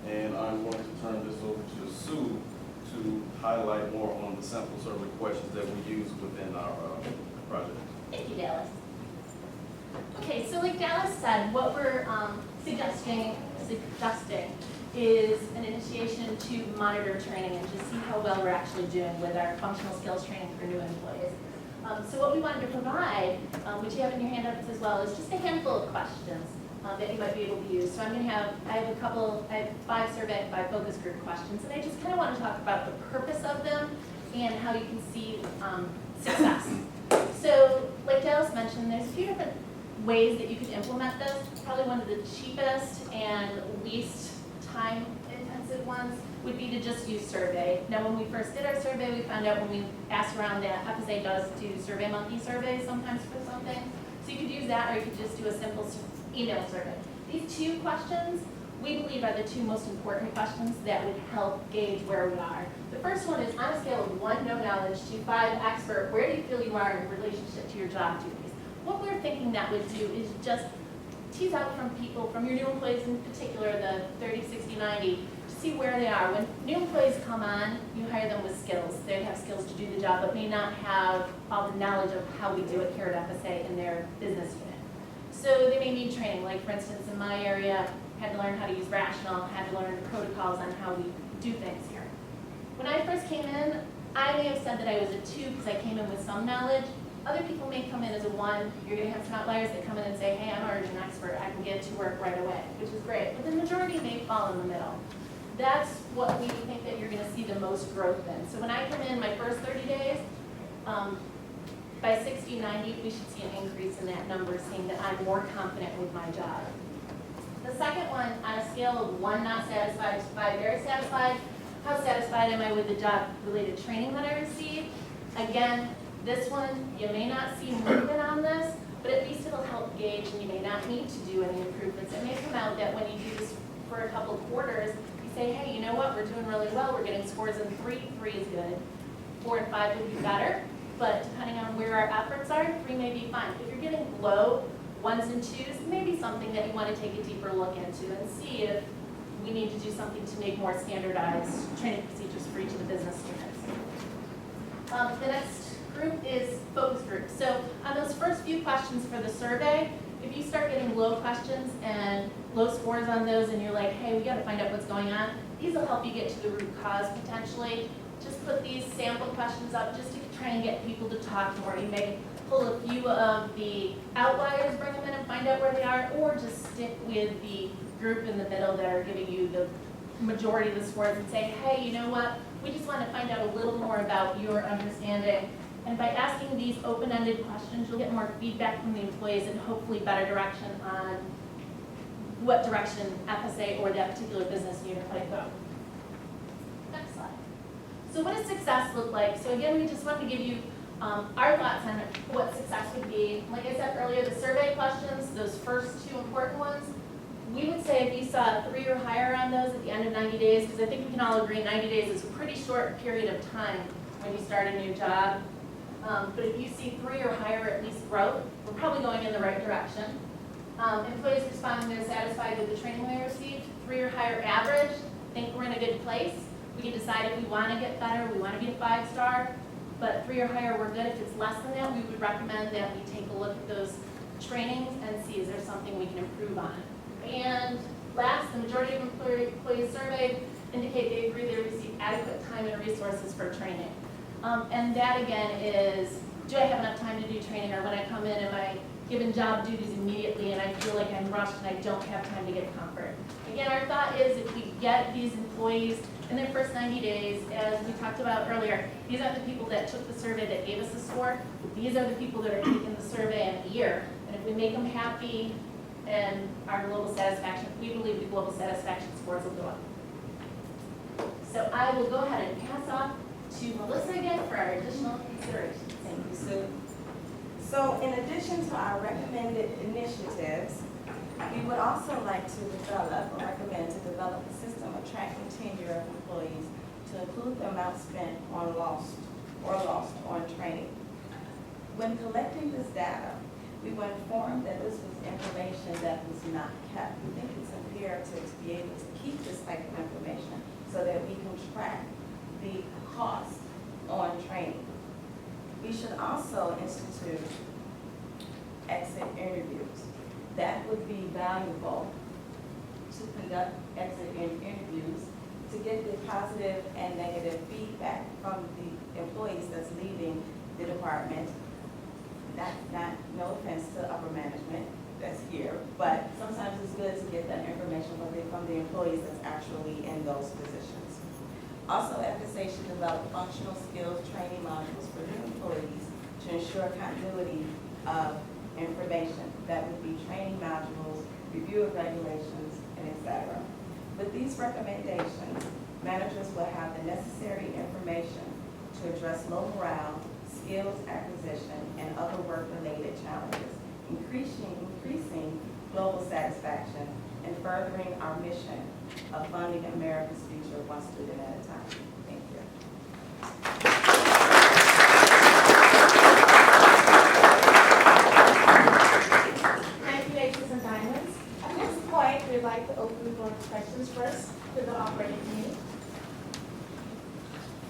Speaker 12: And I'm going to turn this over to Sue to highlight more on the sample survey questions that we use within our project.
Speaker 10: Thank you, Dallas. Okay, so like Dallas said, what we're suggesting is an initiation to monitor training and to see how well we're actually doing with our functional skills training for new employees. So what we wanted to provide, which you have in your handouts as well, is just a handful of questions that you might be able to use. So I have 5 focus group questions, and I just kind of want to talk about the purpose of them and how you can see success. So like Dallas mentioned, there's a few different ways that you could implement this. Probably one of the cheapest and least time-intensive ones would be to just use survey. Now, when we first did our survey, we found out when we asked around that FSA does do Survey Monkey surveys sometimes for something. So you could use that, or you could just do a simple email survey. These 2 questions, we believe, are the 2 most important questions that would help gauge where we are. The first one is, on a scale of 1, no knowledge, to 5, expert, where do you feel you are in relationship to your job duties? What we're thinking that would do is just tease out from people, from your new employees in particular, the 30, 60, 90, to see where they are. When new employees come on, you hire them with skills. They have skills to do the job, but may not have all the knowledge of how we do it here at FSA in their business unit. So they may need training, like for instance, in my area, had to learn how to use Rational, had to learn the protocols on how we do things here. When I first came in, I may have said that I was a 2 because I came in with some knowledge. Other people may come in as a 1. You're going to have some outliers that come in and say, hey, I'm already an expert. I can get to work right away, which is great. But the majority may fall in the middle. That's what we think that you're going to see the most growth in. So when I come in my first 30 days, by 60, 90, we should see an increase in that number, seeing that I'm more confident with my job. The second one, on a scale of 1 not satisfied to 5 very satisfied, how satisfied am I with the job-related training that I received? Again, this one, you may not see movement on this, but at least it'll help gauge, and you may not need to do any improvements. It may come out that when you do this for a couple quarters, you say, hey, you know what, we're doing really well, we're getting scores in 3, 3 is good, 4 and 5 would be better, but depending on where our efforts are, 3 may be fine. If you're getting low 1s and 2s, maybe something that you want to take a deeper look into and see if we need to do something to make more standardized training procedures for each of the business units. The next group is focus group. So on those first few questions for the survey, if you start getting low questions and low scores on those and you're like, hey, we got to find out what's going on, these will help you get to the root cause potentially. Just put these sample questions up just to try and get people to talk more. You may pull a few of the outliers, bring them in and find out where they are, or just stick with the group in the middle that are giving you the majority of the scores and say, hey, you know what, we just want to find out a little more about your understanding. And by asking these open-ended questions, you'll get more feedback from the employees and hopefully better direction on what direction FSA or that particular business unit might go. Next slide. So what does success look like? So again, we just want to give you our thoughts on what success would be. Like I said earlier, the survey questions, those first 2 important ones, we would say if you saw 3 or higher on those at the end of 90 days, because I think we can all agree 90 days is a pretty short period of time when you start a new job. But if you see 3 or higher at least growth, we're probably going in the right direction. Employees responding they're satisfied with the training they received, 3 or higher average, think we're in a good place. We can decide if we want to get better, we want to be a 5-star, but 3 or higher we're good. If it's less than that, we would recommend that we take a look at those trainings and see is there something we can improve on. And last, the majority of employees surveyed indicate they agree they receive adequate time and resources for training. And that again is, do I have enough time to do training, or when I come in, am I given job duties immediately and I feel like I'm rushed and I don't have time to get comfort? Again, our thought is if we get these employees in their first 90 days, as we talked about earlier, these are the people that took the survey that gave us a score. These are the people that are taking the survey in a year. And if we make them happy and our global satisfaction, we believe the global satisfaction scores will go up. So I will go ahead and pass off to Melissa again for our additional considerations.
Speaker 1: Thank you, Sue. So in addition to our recommended initiatives,
Speaker 13: We would also like to develop, or recommend to develop a system of tracking tenure of employees to include the amount spent on lost on training. When collecting this data, we were informed that this was information that was not kept. We think it's imperative to be able to keep this type of information so that we can track the cost on training. We should also institute exit interviews. That would be valuable to conduct exit interviews to get the positive and negative feedback from the employees that's leaving the department. No offense to upper management that's here, but sometimes it's good to get that information from the employees that's actually in those positions. Also, FSA should develop functional skills training modules for new employees to ensure continuity of information. That would be training modules, review of regulations, and etc. With these recommendations, managers will have the necessary information to address low morale, skills acquisition, and other work-related challenges, increasing global satisfaction, and furthering our mission of funding America's future one student at a time. Thank you.
Speaker 10: Thank you, Aces and Diamonds. At this point, we'd like to open the floor to questions first to the operating committee.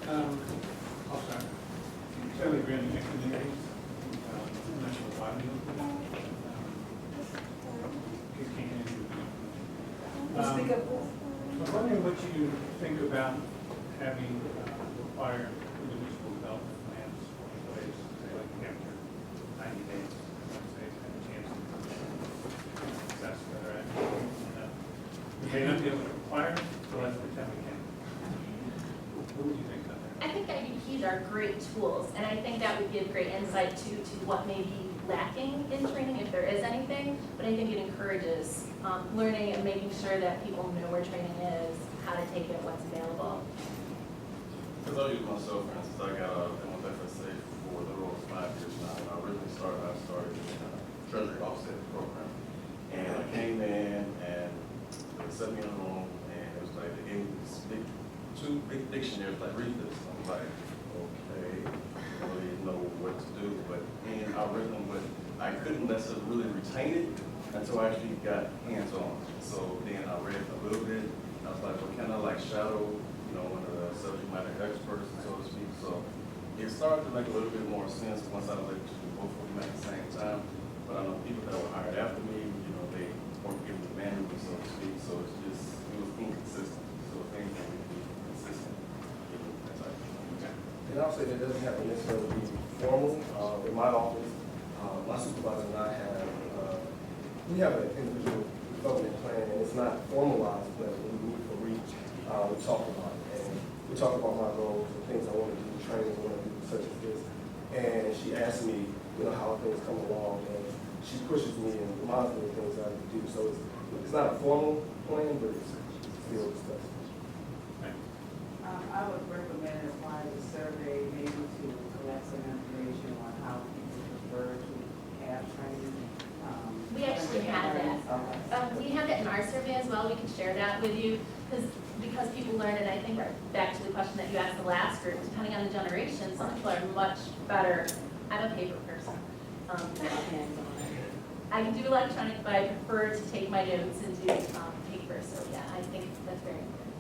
Speaker 8: I'll start. Fairly grand engineering, I'm not sure why we look at that.
Speaker 13: Speak up.
Speaker 8: I'm wondering what you think about having required individual development plans in place, say like after 90 days, let's say, have a chance to assess whether actually, we may not be able to require it, so let's pretend we can. What would you think about that?
Speaker 10: I think IDPs are great tools, and I think that would give great insight to what may be lacking in training, if there is anything, but I think it encourages learning and making sure that people know where training is, how to take it, what's available.
Speaker 12: Because I'll use myself, for instance, I got with FSA for the role of 5 years now. When I originally started, I started in a Treasury offset program. And I came in and they set me in a room and it was like, they gave me this two big dictionaries, like, read this. I'm like, okay, I don't really know what to do. But then I read them, but I couldn't necessarily really retain it until I actually got hands-on. So then I read a little bit. I was like, well, can I like shadow, one of the subject matter experts, so to speak? So it started to make a little bit more sense once I was able to do both of them at the same time. But I know people that were hired after me, they weren't given the manual, so to speak. So it was inconsistent. So if anything, we need to be consistent.
Speaker 11: And I'll say that doesn't have to necessarily be formal. In my office, my supervisor and I we have an individual development plan, and it's not formalized, but when we meet for reach, we talk about it. And we talk about my goals and things I want to do, trainings I want to do, such as this. And she asks me, how things come along, and she pushes me and reminds me of things I have to do. So it's not a formal plan, but it's still discussed.
Speaker 7: I would recommend as part of the survey, maybe to collect some information on how people prefer to have training.
Speaker 10: We actually have that.
Speaker 7: Okay.
Speaker 10: We have that in our survey as well. We can share that with you because people learn, and I think back to the question that you asked the last group, depending on the generation, some people are much better. I'm a paper person. I can do electronic, but I prefer to take my notes and do paper. So yeah, I think that's very important.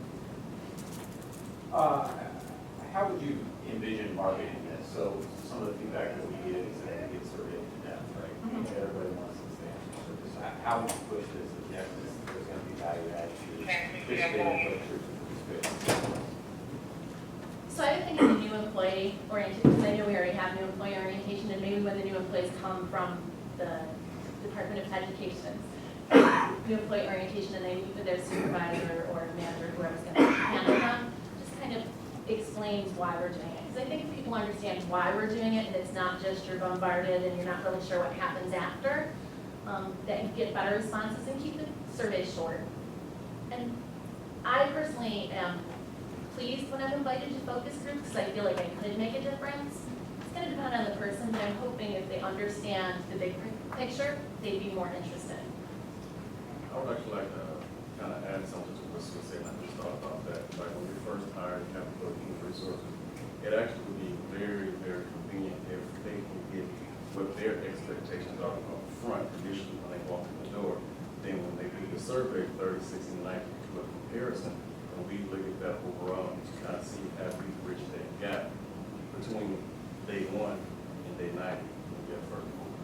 Speaker 9: How would you envision marketing this? So some of the feedback that we get is that we get surveyed to death, right? Everybody wants to stay on service. How would you push this? Yes, there's going to be value added to participate.
Speaker 10: So I would think of the new employee orientation, because I know we already have new employee orientation, and maybe when the new employees come from the Department of Education, new employee orientation, and they meet with their supervisor or manager, whoever's going to handle them, just kind of explains why we're doing it. Because I think if people understand why we're doing it, and it's not just you're bombarded and you're not really sure what happens after, that you get better responses and keep the surveys short. And I personally am pleased when I'm invited to focus groups because I feel like I could make a difference. It's going to depend on the person, but I'm hoping if they understand the big picture, they'd be more interested.
Speaker 12: I would actually like to kind of add something to what Sue said. I just thought about that. Like when we first hired Capital Human Resources, it actually would be very, very convenient if they can get what their expectations are up front initially when they walk in the door. Then when they do the survey, 30, 60, 90, do a comparison, and we look at that overall to kind of see how we bridge that gap between day one and day 90 when we get further forward.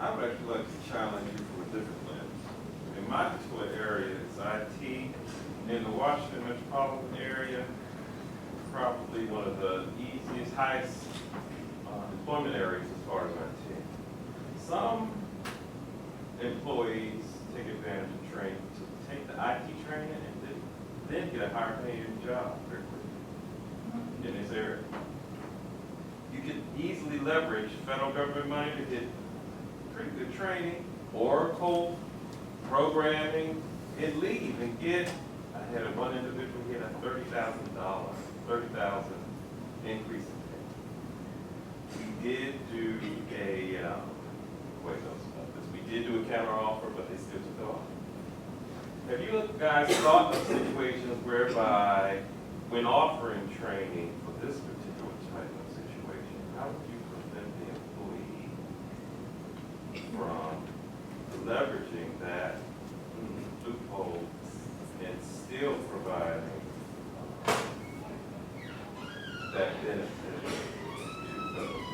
Speaker 14: I would actually like to challenge you from a different lens. In my particular area, it's IT. In the Washington metropolitan area, probably one of the easiest, highest employment areas as far as IT. Some employees take advantage of training to take the IT training and then get a higher paying job very quickly in this area. You can easily leverage federal government money to get pretty good training, Oracle, programming, and leave and get, I had one individual get a $30,000 increase in pay. We did do we did do a counter offer, but they still took the offer. Have you guys thought of situations whereby when offering training for this particular type of situation, how would you prevent the employee from leveraging that loophole and still providing that benefit to those?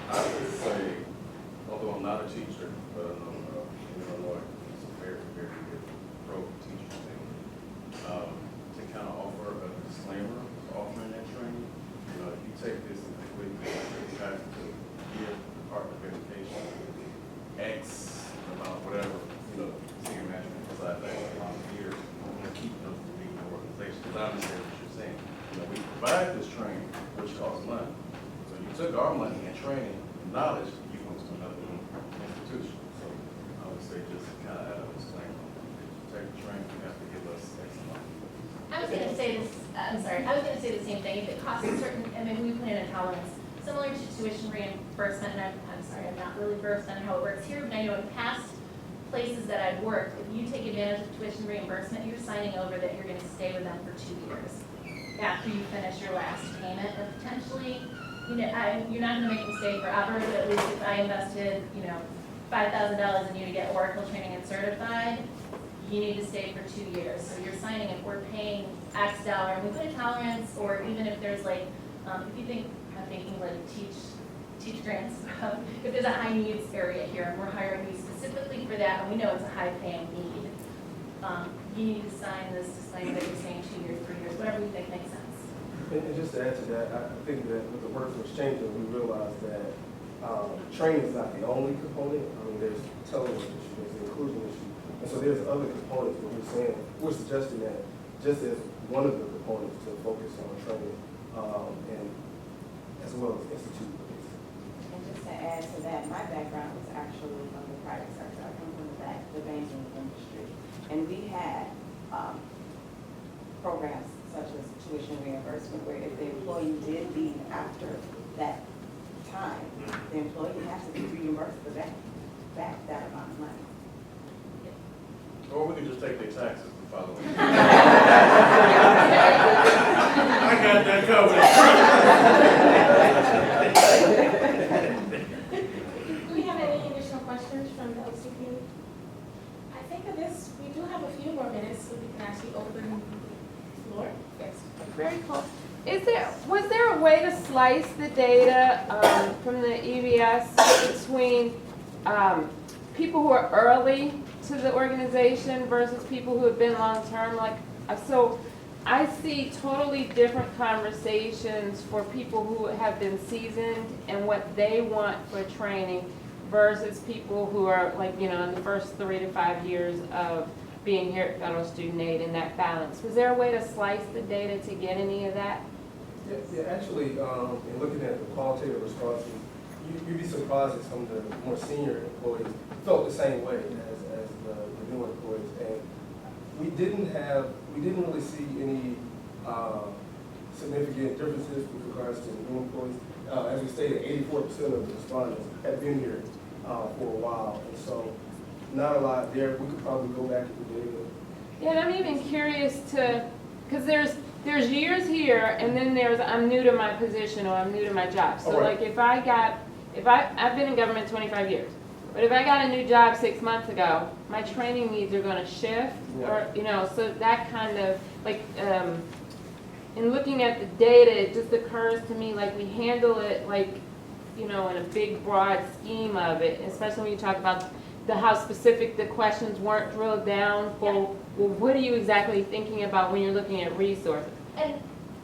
Speaker 12: I would say, although I'm not a teacher, but in Illinois, it's a very, very good pro teacher thing, to kind of offer a disclaimer offering that training. You know, if you take this and think we have to give the Department of Education X amount, whatever, senior management, because I think a lot of years, to keep them from leaving the organization. Because I understand what you're saying. We provide this training, which costs money. So you took our money and training and knowledge, you went to another institution. So I would say just kind of add a disclaimer. Take the training, you have to give us X amount.
Speaker 10: I was gonna say this, I was gonna say the same thing, if it costs a certain, we put in a tolerance, similar to tuition reimbursement, and I'm sorry, I'm not really versed on how it works here, but I know in past places that I've worked, if you take advantage of tuition reimbursement, you're signing over that you're gonna stay with them for 2 years after you finish your last payment, or potentially, you're not gonna make them stay forever, but at least if I invested, $5,000 in you to get Oracle training and certified, you need to stay for 2 years. So you're signing, if we're paying X dollar, and we put a tolerance, or even if there's like, if you think, I'm thinking like teach grants, if there's a high needs area here, and we're hiring you specifically for that, and we know it's a high paying need, you need to sign this disclaimer that you're saying 2 years, 3 years, whatever you think makes sense.
Speaker 11: And just to add to that, I think that with the workforce changing, we realized that training is not the only component. There's telework issue, there's the inclusion issue, and so there's other components that we're suggesting that just as one of the components to focus on training, and as well as institute.
Speaker 13: And just to add to that, my background was actually from the private sector. I come from the banking industry. And we had programs such as tuition reimbursement, where if the employee did leave after that time, the employee has to be reimbursed for back that amount of money.
Speaker 12: Or we could just take their taxes and follow it. I got that covered.
Speaker 1: Do we have any additional questions from the OCP? I think of this, we do have a few more minutes, so we can actually open the floor. Yes.
Speaker 15: Very close. Was there a way to slice the data from the EBS between people who are early to the organization versus people who have been long-term? So I see totally different conversations for people who have been seasoned and what they want for training versus people who are in the first 3 to 5 years of being here at Federal Student Aid, and that balance. Was there a way to slice the data to get any of that?
Speaker 11: Yeah, actually, in looking at the qualitative responses, you'd be surprised that some of the more senior employees felt the same way as the newer employees. And we didn't really see any significant differences with regards to the new employees. As we stated, 84% of the respondents had been here for a while. And so not a lot there. We could probably go back to the data.
Speaker 15: Yeah, and I'm even curious to, because there's years here, and then there's I'm new to my position or I'm new to my job. So
Speaker 11: Alright.
Speaker 15: like I've been in government 25 years, but if I got a new job 6 months ago, my training needs are going to shift, or so that kind of like in looking at the data, it just occurs to me like we handle it like in a big broad scheme of it, especially when you talk about how specific the questions weren't drilled down for. Well, what are you exactly thinking about when you're looking at resources?
Speaker 10: And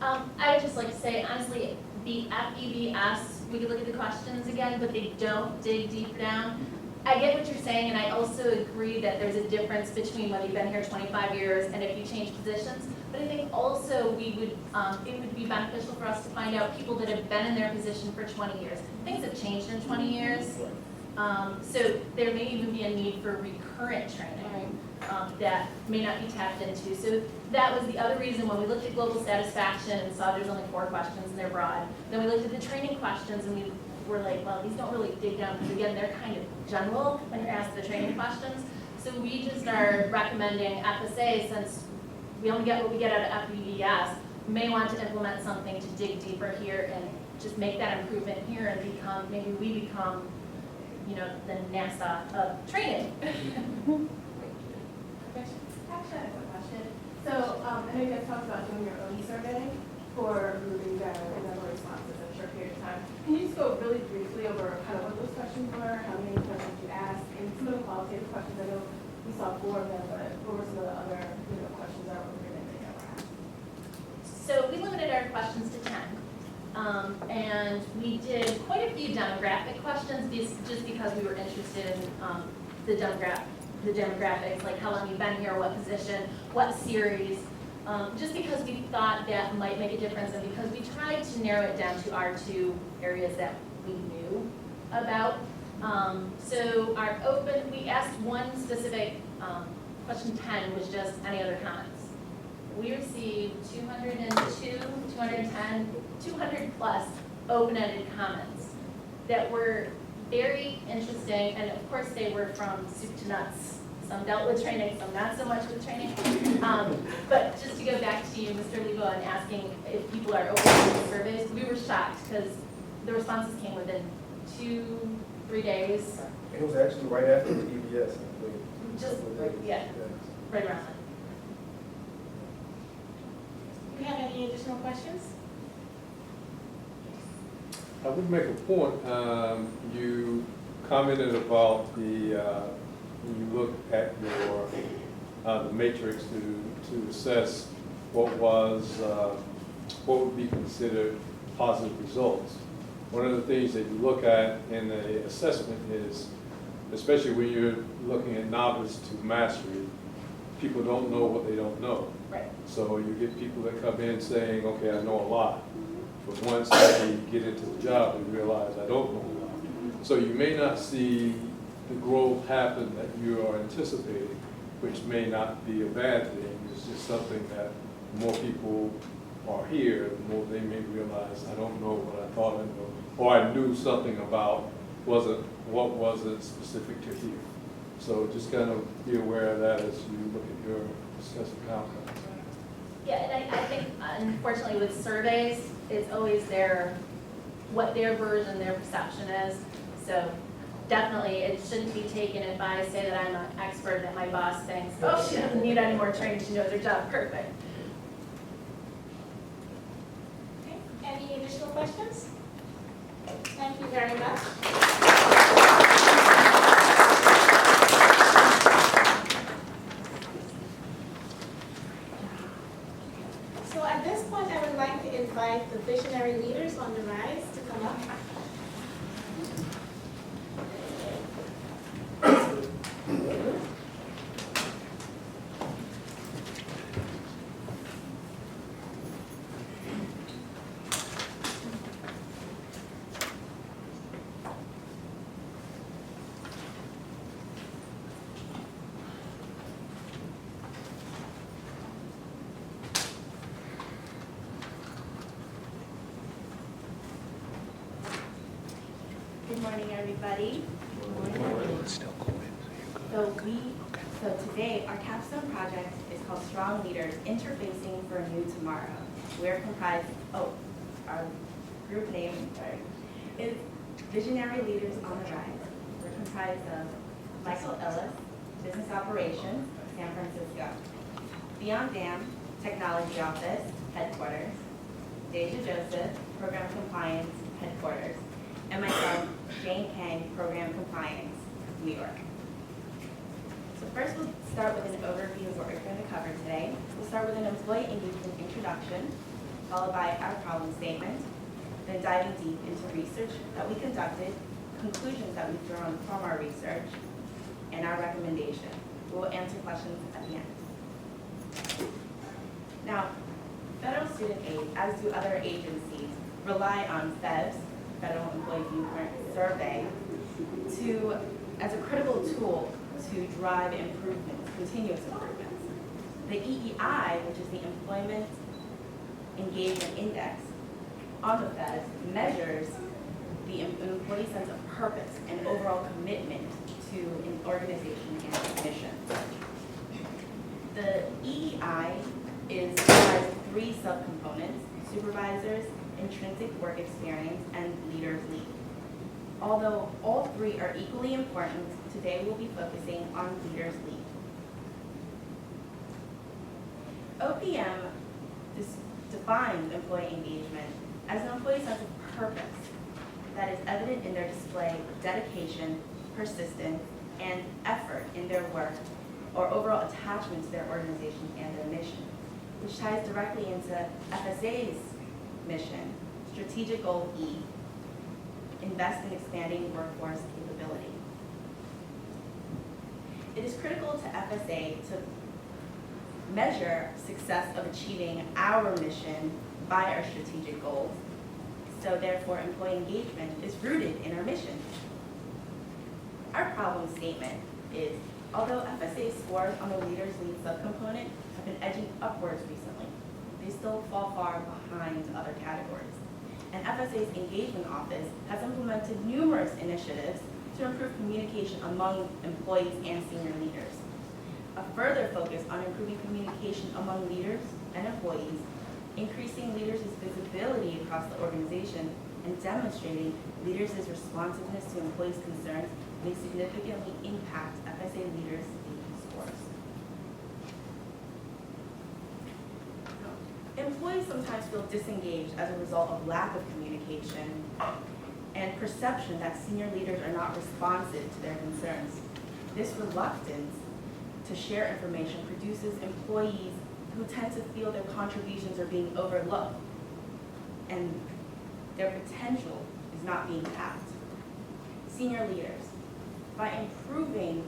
Speaker 10: I would just like to say, honestly, the FEBS, we could look at the questions again, but they don't dig deep down. I get what you're saying, and I also agree that there's a difference between whether you've been here 25 years and if you change positions. But I think also it would be beneficial for us to find out people that have been in their position for 20 years. Things have changed in 20 years. So there may even be a need for recurrent training that may not be tapped into. So that was the other reason when we looked at global satisfaction and saw there's only 4 questions and they're broad. Then we looked at the training questions and we were like, well, these don't really dig down because again, they're kind of general when you're asked the training questions. So we just are recommending FSA, since we only get what we get out of FEBS, may want to implement something to dig deeper here and just make that improvement here and maybe we become the NASA of training.
Speaker 16: Actually, I have a question. So, I know you guys talked about doing your own survey for moving down the number of responses in a short period of time. Can you just go really briefly over kind of what those questions were, how many questions you asked, and some of the qualitative questions? I know we saw 4 of them, but what were some of the other questions that were written that you ever asked?
Speaker 10: So we limited our questions to 10. And we did quite a few demographic questions just because we were interested in the demographics, like how long you've been here, what position, what series, just because we thought that might make a difference and because we tried to narrow it down to our 2 areas that we knew about. So we asked one specific, question 10 was just any other comments. We received 202, 210, 200 plus open-ended comments that were very interesting, and of course they were from soup to nuts. Some dealt with training, some not so much with training. But just to go back to you, Mr. Lebo, and asking if people are open to the surveys, we were shocked because the responses came within 2-3 days.
Speaker 11: It was actually right after the EBS, I believe.
Speaker 10: Just, yeah, right around then.
Speaker 1: Do you have any additional questions?
Speaker 17: I would make a point. You commented about when you look at your the matrix to assess what would be considered positive results. One of the things that you look at in the assessment is, especially when you're looking at novice to mastery, people don't know what they don't know.
Speaker 10: Right.
Speaker 17: So you get people that come in saying, okay, I know a lot. But once they get into the job, they realize I don't know a lot. So you may not see the growth happen that you are anticipating, which may not be a bad thing. It's just something that the more people are here, the more they may realize I don't know what I thought I knew, or I knew something about what wasn't specific to here. So just kind of be aware of that as you look at your assessment outcomes.
Speaker 10: Yeah, and I think unfortunately with surveys, it's always what their version, their perception is. So definitely it shouldn't be taken if I say that I'm an expert that my boss thinks, oh, she doesn't need any more training, she knows her job perfect.
Speaker 1: Okay. Any additional questions? Thank you very much. So at this point, I would like to invite the visionary leaders on the rise to come up.
Speaker 2: Good morning, everybody. So today, our capstone project is called Strong Leaders, Interfacing for a New Tomorrow. We're comprised, our group name, is Visionary Leaders on the Rise. We're comprised of Michael Ellis, Business Operations, San Francisco. Beyond Dam, Technology Office, Headquarters. Deja Joseph, Program Compliance, Headquarters. And myself, Jane Kang, Program Compliance, New York. So first we'll start with an overview of what we're going to cover today. We'll start with an employee engagement introduction, followed by our problem statement, then diving deep into research that we conducted, conclusions that we've drawn from our research, and our recommendation. We will answer questions at the end. Now, federal student aid, as do other agencies, rely on FEVS, Federal Employee Viewpoint Survey, as a critical tool to drive improvements, continuous improvements. The EEI, which is the Employment Engagement Index on the FEVS, measures the employee sense of purpose and overall commitment to an organization and its mission. The EEI has 3 subcomponents: supervisors, intrinsic work experience, and leaders lead. Although all 3 are equally important, today we'll be focusing on leaders lead. OPM defines employee engagement as an employee sense of purpose that is evident in their display of dedication, persistence, and effort in their work, or overall attachment to their organization and their mission, which ties directly into FSA's mission, strategic goal E, invest in expanding workforce capability. It is critical to FSA to measure success of achieving our mission by our strategic goals. So therefore, employee engagement is rooted in our mission. Our problem statement is, although FSA scores on the Leaders Lead subcomponent have been edging upwards recently, they still fall far behind other categories. And FSA's engagement office has implemented numerous initiatives to improve communication among employees and senior leaders. A further focus on improving communication among leaders and employees, increasing leaders' visibility across the organization, and demonstrating leaders' responsiveness to employees' concerns may significantly impact FSA leaders' engagement scores. Employees sometimes feel disengaged as a result of lack of communication and perception that senior leaders are not responsive to their concerns. This reluctance to share information produces employees who tend to feel their contributions are being overlooked and their potential is not being tapped. Senior leaders, by improving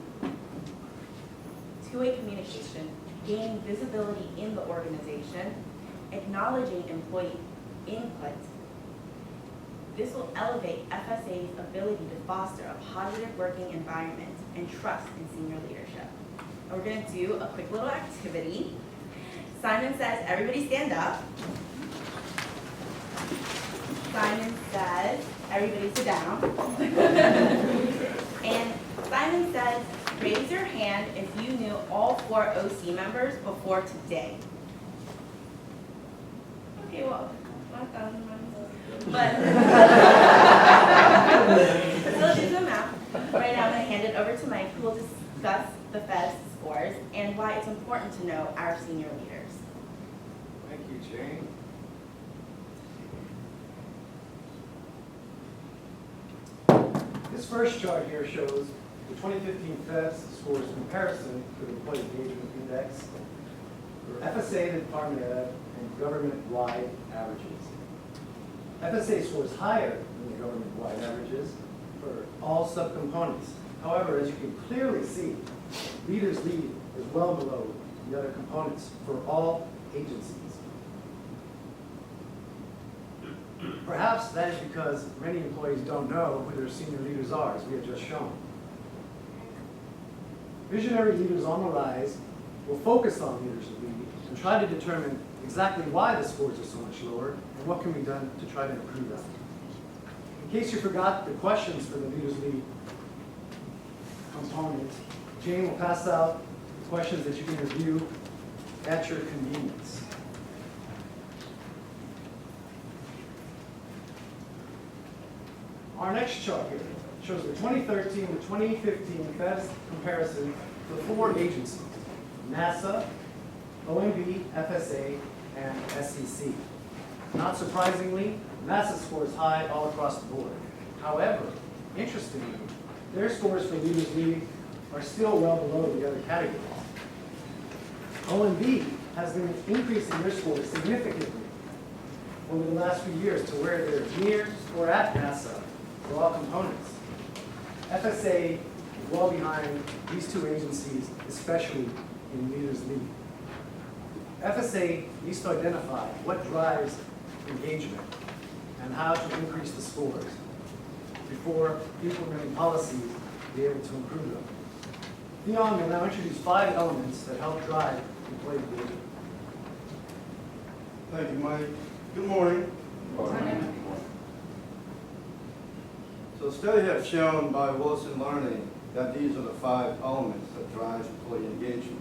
Speaker 2: two-way communication, gaining visibility in the organization, acknowledging employee input, this will elevate FSA's ability to foster a positive working environment and trust in senior leadership. And we're going to do a quick little activity. Simon says, everybody stand up. Simon says, everybody sit down. And Simon says, raise your hand if you knew all 4 OC members before today. Okay, well, but still do the math. Right now I'm going to hand it over to Mike, who will discuss the FEVS scores and why it's important to know our senior leaders.
Speaker 4: Thank you, Jane.
Speaker 18: This first chart here shows the 2015 FEVS scores comparison to the Employee Engagement Index for FSA, the Department of Ed, and government-wide averages. FSA scores higher than the government-wide averages for all subcomponents. However, as you can clearly see, Leaders Lead is well below the other components for all agencies. Perhaps that is because many employees don't know who their senior leaders are, as we have just shown. Visionary Leaders on the Rise will focus on Leaders Lead and try to determine exactly why the scores are so much lower and what can be done to try to improve them. In case you forgot the questions for the Leaders Lead component. Jane will pass out questions that you can review at your convenience. Our next chart here shows the 2013 to 2015 FEDS comparison for 4 agencies: NASA, OMB, FSA, and SEC. Not surprisingly, NASA scores high all across the board. However, interestingly, their scores for Leaders League are still well below the other categories. OMB has been increasing their scores significantly over the last few years to where they're near or at NASA for all components. FSA is well behind these 2 agencies, especially in Leaders League. FSA needs to identify what drives engagement and how to increase the scores before implementing policies to be able to improve them. Theon will now introduce 5 elements that help drive employee engagement.
Speaker 11: Thank you, Mike. Good morning. So the study has shown by Wilson Learning that these are the 5 elements that drive employee engagement.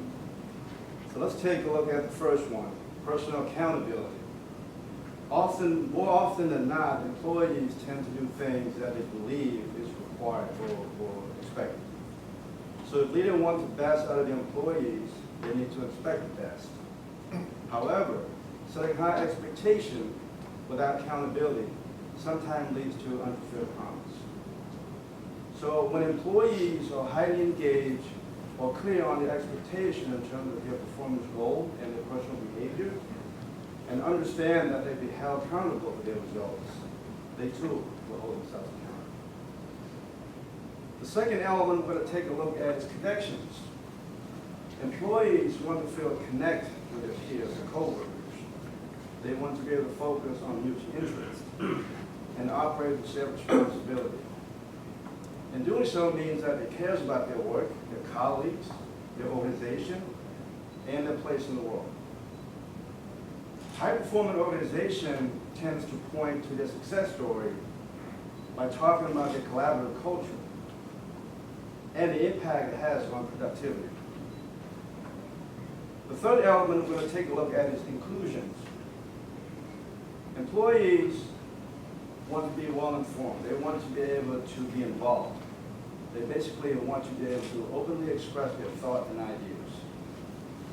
Speaker 11: So let's take a look at the first one, personal accountability. More often than not, employees tend to do things that they believe is required or expected. So if leaders want the best out of the employees, they need to expect the best. However, setting high expectations without accountability sometimes leads to unfulfilled promise. So when employees are highly engaged or clear on their expectation in terms of their performance goal and their personal behavior, and understand that they be held accountable for their results, they too will hold themselves accountable. The second element we're going to take a look at is connections. Employees want to feel connected with their peers and coworkers. They want to be able to focus on mutual interests and operate with shared responsibility. And doing so means that they care about their work, their colleagues, their organization, and their place in the world. High-performing organization tends to point to their success story by talking about their collaborative culture and the impact it has on productivity. The third element we're going to take a look at is inclusions. Employees want to be well informed. They want to be able to be involved. They basically want to be able to openly express their thoughts and ideas.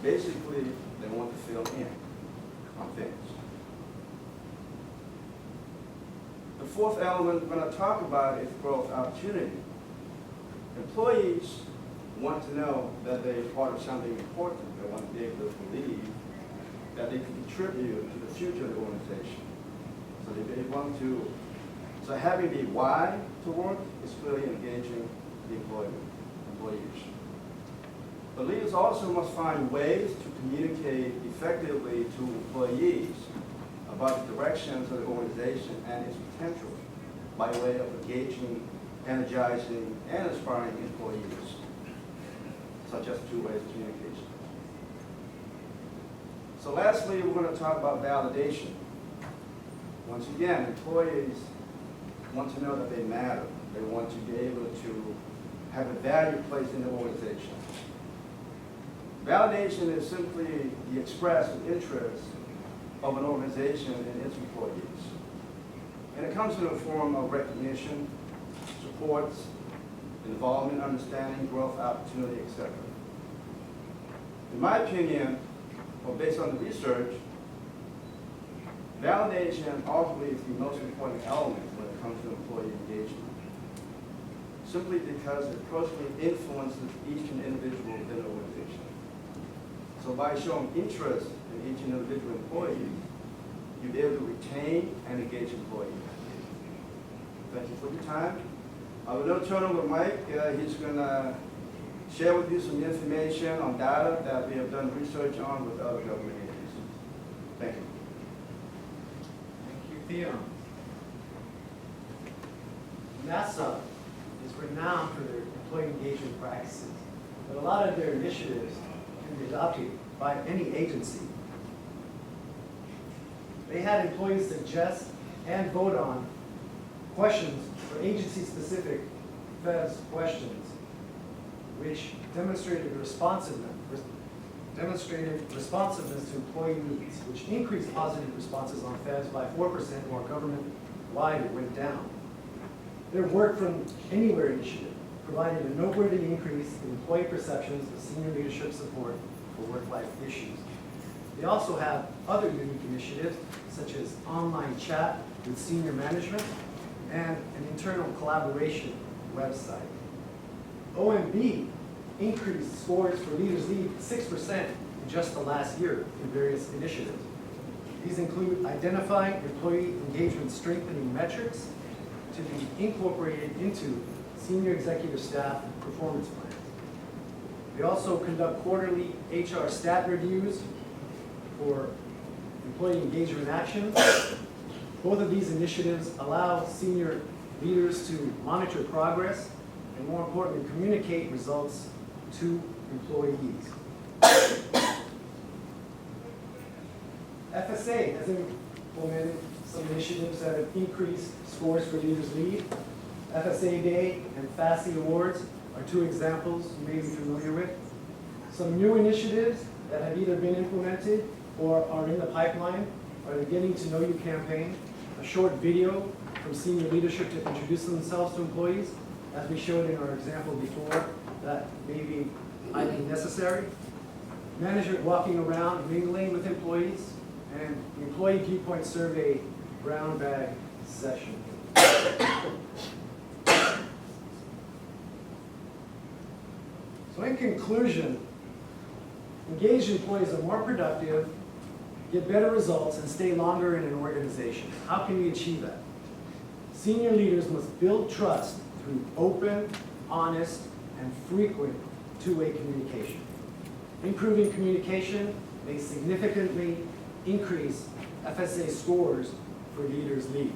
Speaker 11: Basically, they want to feel in on things. The fourth element we're going to talk about is growth opportunity. Employees want to know that they're part of something important. They want to be able to believe that they can contribute to the future of the organization. So they want to, so having the why to work is really engaging the employees. But leaders also must find ways to communicate effectively to employees about the directions of the organization and its potential by way of engaging, energizing, and inspiring employees, such as 2 ways of communication. So lastly, we're going to talk about validation. Once again, employees want to know that they matter. They want to be able to have a value placed in the organization. Validation is simply the expressed interest of an organization and its employees. And it comes in the form of recognition, support, involvement, understanding, growth, opportunity, etc. In my opinion, or based on the research, validation ultimately is the most important element when it comes to employee engagement, simply because it personally influences each individual within the organization. So by showing interest in each individual employee, you'll be able to retain and engage employees. Thank you for your time. I will now turn over to Mike. He's going to share with you some information on data that we have done research on with other government agencies. Thank you.
Speaker 18: Thank you, Theo. NASA is renowned for their employee engagement practices, but a lot of their initiatives can be adopted by any agency. They had employees suggest and vote on questions for agency-specific FES questions which demonstrated responsiveness to employee needs, which increased positive responses on feds by 4%, while government-wide it went down. Their Work from Anywhere initiative provided a noteworthy increase in employee perceptions of senior leadership support for work-life issues. They also have other unique initiatives, such as online chat with senior management and an internal collaboration website. OMB increased scores for Leaders Lead 6% in just the last year in various initiatives. These include identifying employee engagement strengthening metrics to be incorporated into senior executive staff performance plans. They also conduct quarterly HR stat reviews for employee engagement actions. Both of these initiatives allow senior leaders to monitor progress and, more importantly, communicate results to employees. FSA has implemented some initiatives that have increased scores for Leaders Lead. FSA Day and FASE Awards are two examples you may be familiar with. Some new initiatives that have either been implemented or are in the pipeline are the Getting to Know You campaign, a short video from senior leadership to introduce themselves to employees, as we showed in our example before, that may be highly necessary. Management walking around, mingling with employees, and the employee viewpoint survey brown bag session. So in conclusion, engaged employees are more productive, get better results, and stay longer in an organization. How can we achieve that? Senior leaders must build trust through open, honest, and frequent two-way communication. Improving communication may significantly increase FSA scores for Leaders Lead.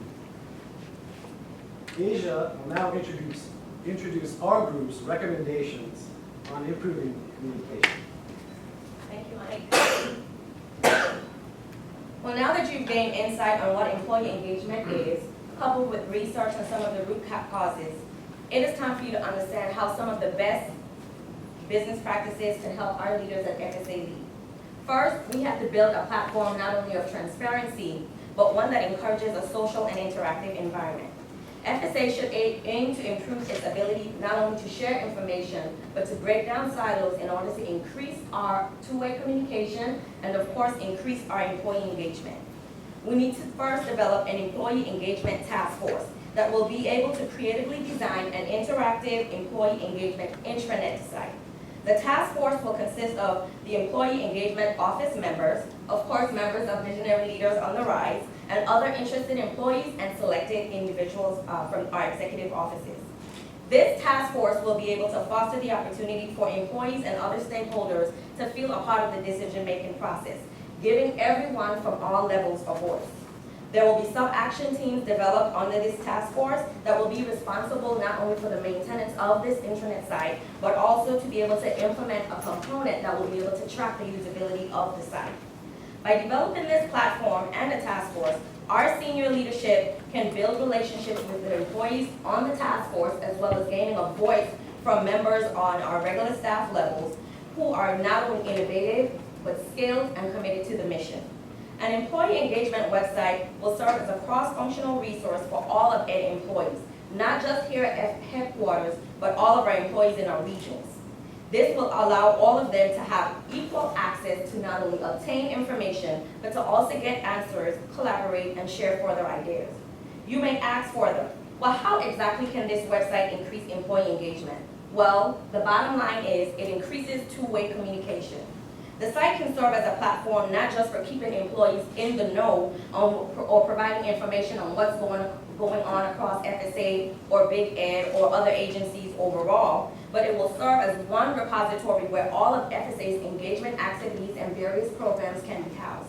Speaker 18: Asia will now introduce our group's recommendations on improving communication.
Speaker 2: Thank you, Mike. Well, now that you've gained insight on what employee engagement is, coupled with research on some of the root causes, it is time for you to understand how some of the best business practices can help our leaders at FSA lead. First, we have to build a platform not only of transparency, but one that encourages a social and interactive environment. FSA should aim to improve its ability not only to share information, but to break down silos in order to increase our two-way communication and, of course, increase our employee engagement. We need to first develop an employee engagement task force that will be able to creatively design an interactive employee engagement intranet site. The task force will consist of the employee engagement office members, of course members of Visionary Leaders on the Rise, and other interested employees and selected individuals from our executive offices. This task force will be able to foster the opportunity for employees and other stakeholders to feel a part of the decision-making process, giving everyone from all levels a voice. There will be sub-action teams developed under this task force that will be responsible not only for the maintenance of this intranet site, but also to be able to implement a component that will be able to track the usability of the site. By developing this platform and the task force, our senior leadership can build relationships with the employees on the task force, as well as gaining a voice from members on our regular staff levels who are not only innovative, but skilled and committed to the mission. An employee engagement website will serve as a cross-functional resource for all of ED employees, not just here at headquarters, but all of our employees in our regions. This will allow all of them to have equal access to not only obtain information, but to also get answers, collaborate, and share further ideas. You may ask further, well, how exactly can this website increase employee engagement? Well, the bottom line is it increases two-way communication. The site can serve as a platform not just for keeping employees in the know or providing information on what's going on across FSA or Big Ed or other agencies overall, but it will serve as one repository where all of FSA's engagement activities and various programs can be housed.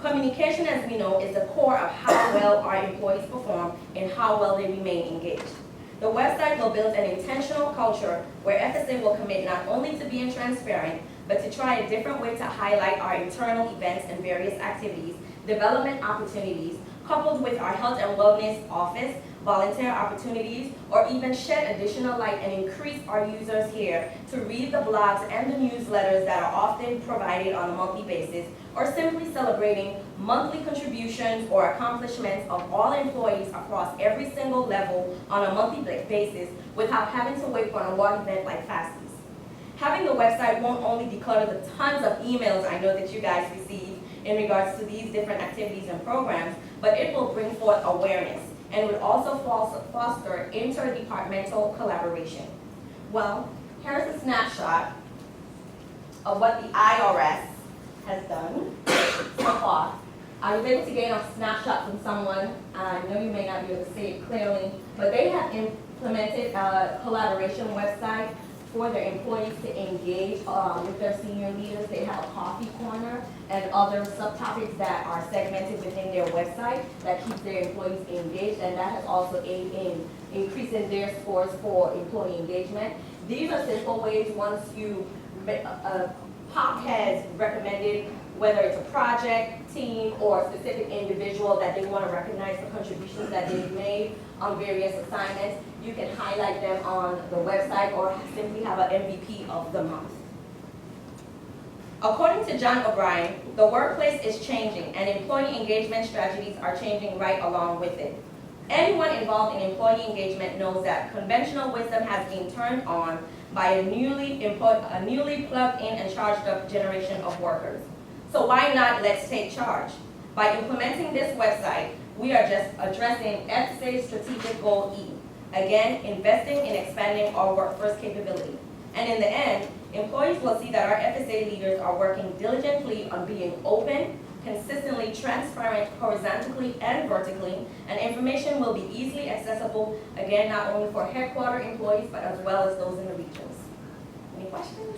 Speaker 2: Communication, as we know, is the core of how well our employees perform and how well they remain engaged. The website will build an intentional culture where FSA will commit not only to being transparent, but to try a different way to highlight our internal events and various activities, development opportunities, coupled with our health and wellness office, volunteer opportunities, or even shed additional light and increase our users here to read the blogs and the newsletters that are often provided on a monthly basis, or simply celebrating monthly contributions or accomplishments of all employees across every single level on a monthly basis without having to wait for an award event like FASTs. Having the website won't only declutter the tons of emails I know that you guys receive in regards to these different activities and programs, but it will bring forth awareness and would also foster interdepartmental collaboration. Well, here's a snapshot of what the IRS has done so far. I was able to gain a snapshot from someone, I know you may not be able to see it clearly, but they have implemented a collaboration website for their employees to engage with their senior leaders. They have a coffee corner and other subtopics that are segmented within their website that keeps their employees engaged, and that has also aided in increasing their scores for employee engagement. These are simple ways. Once you, POP has recommended whether it's a project, team, or a specific individual that they want to recognize the contributions that they've made on various assignments, you can highlight them on the website or simply have an MVP of the month. According to John O'Brien, the workplace is changing and employee engagement strategies are changing right along with it. Anyone involved in employee engagement knows that conventional wisdom has been turned on by a newly plugged in and charged up generation of workers. So why not let's take charge? By implementing this website, we are just addressing FSA's strategic goal E. Again, investing in expanding our workforce capability. And in the end, employees will see that our FSA leaders are working diligently on being open, consistently transparent horizontally and vertically, and information will be easily accessible, again, not only for headquarter employees, but as well as those in the regions. Any questions?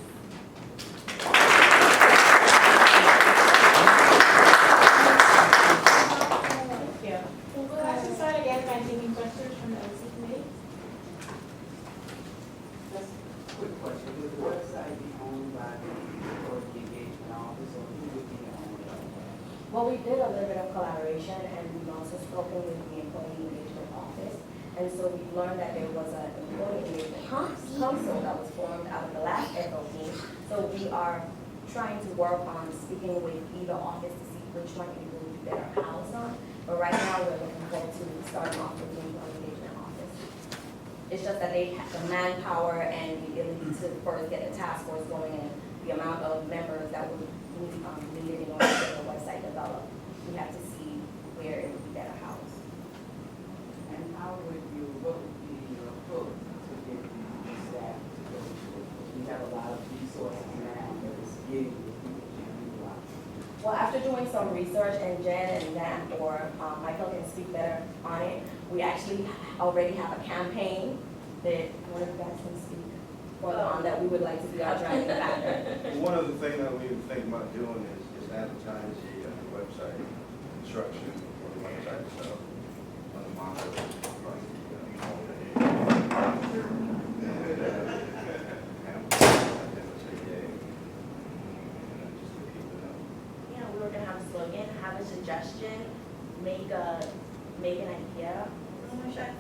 Speaker 1: We'll actually start again by taking questions from the OC committee.
Speaker 7: Just a quick question, would the website be owned by the employee engagement office, or who would be the owner of that?
Speaker 2: Well, we did a little bit of collaboration, and we've also spoken with the employee engagement office. And so we've learned that there was an employee engagement council that was formed out of the last FOP. So we are trying to work on speaking with either office to see which one we will be better housed on. But right now, we're looking forward to starting off with the employee engagement office. It's just that they have the manpower and the ability to first get the task force going and the amount of members that would need needed in order to get the website developed. We have to see where it would be better housed.
Speaker 7: And how would you, what would be your approach to get the staff to go to it? We have a lot of resources now, but it's getting the people to utilize.
Speaker 2: Well, after doing some research, and Jen and Dan or Michael can speak better on it, we actually already have a campaign that one of you guys can speak on that we would like to be our driving factor.
Speaker 11: One of the things that we would think about doing is advertise the website instruction for the website itself on the monitor.
Speaker 2: Yeah, we were gonna have a slogan, have a suggestion, make an idea,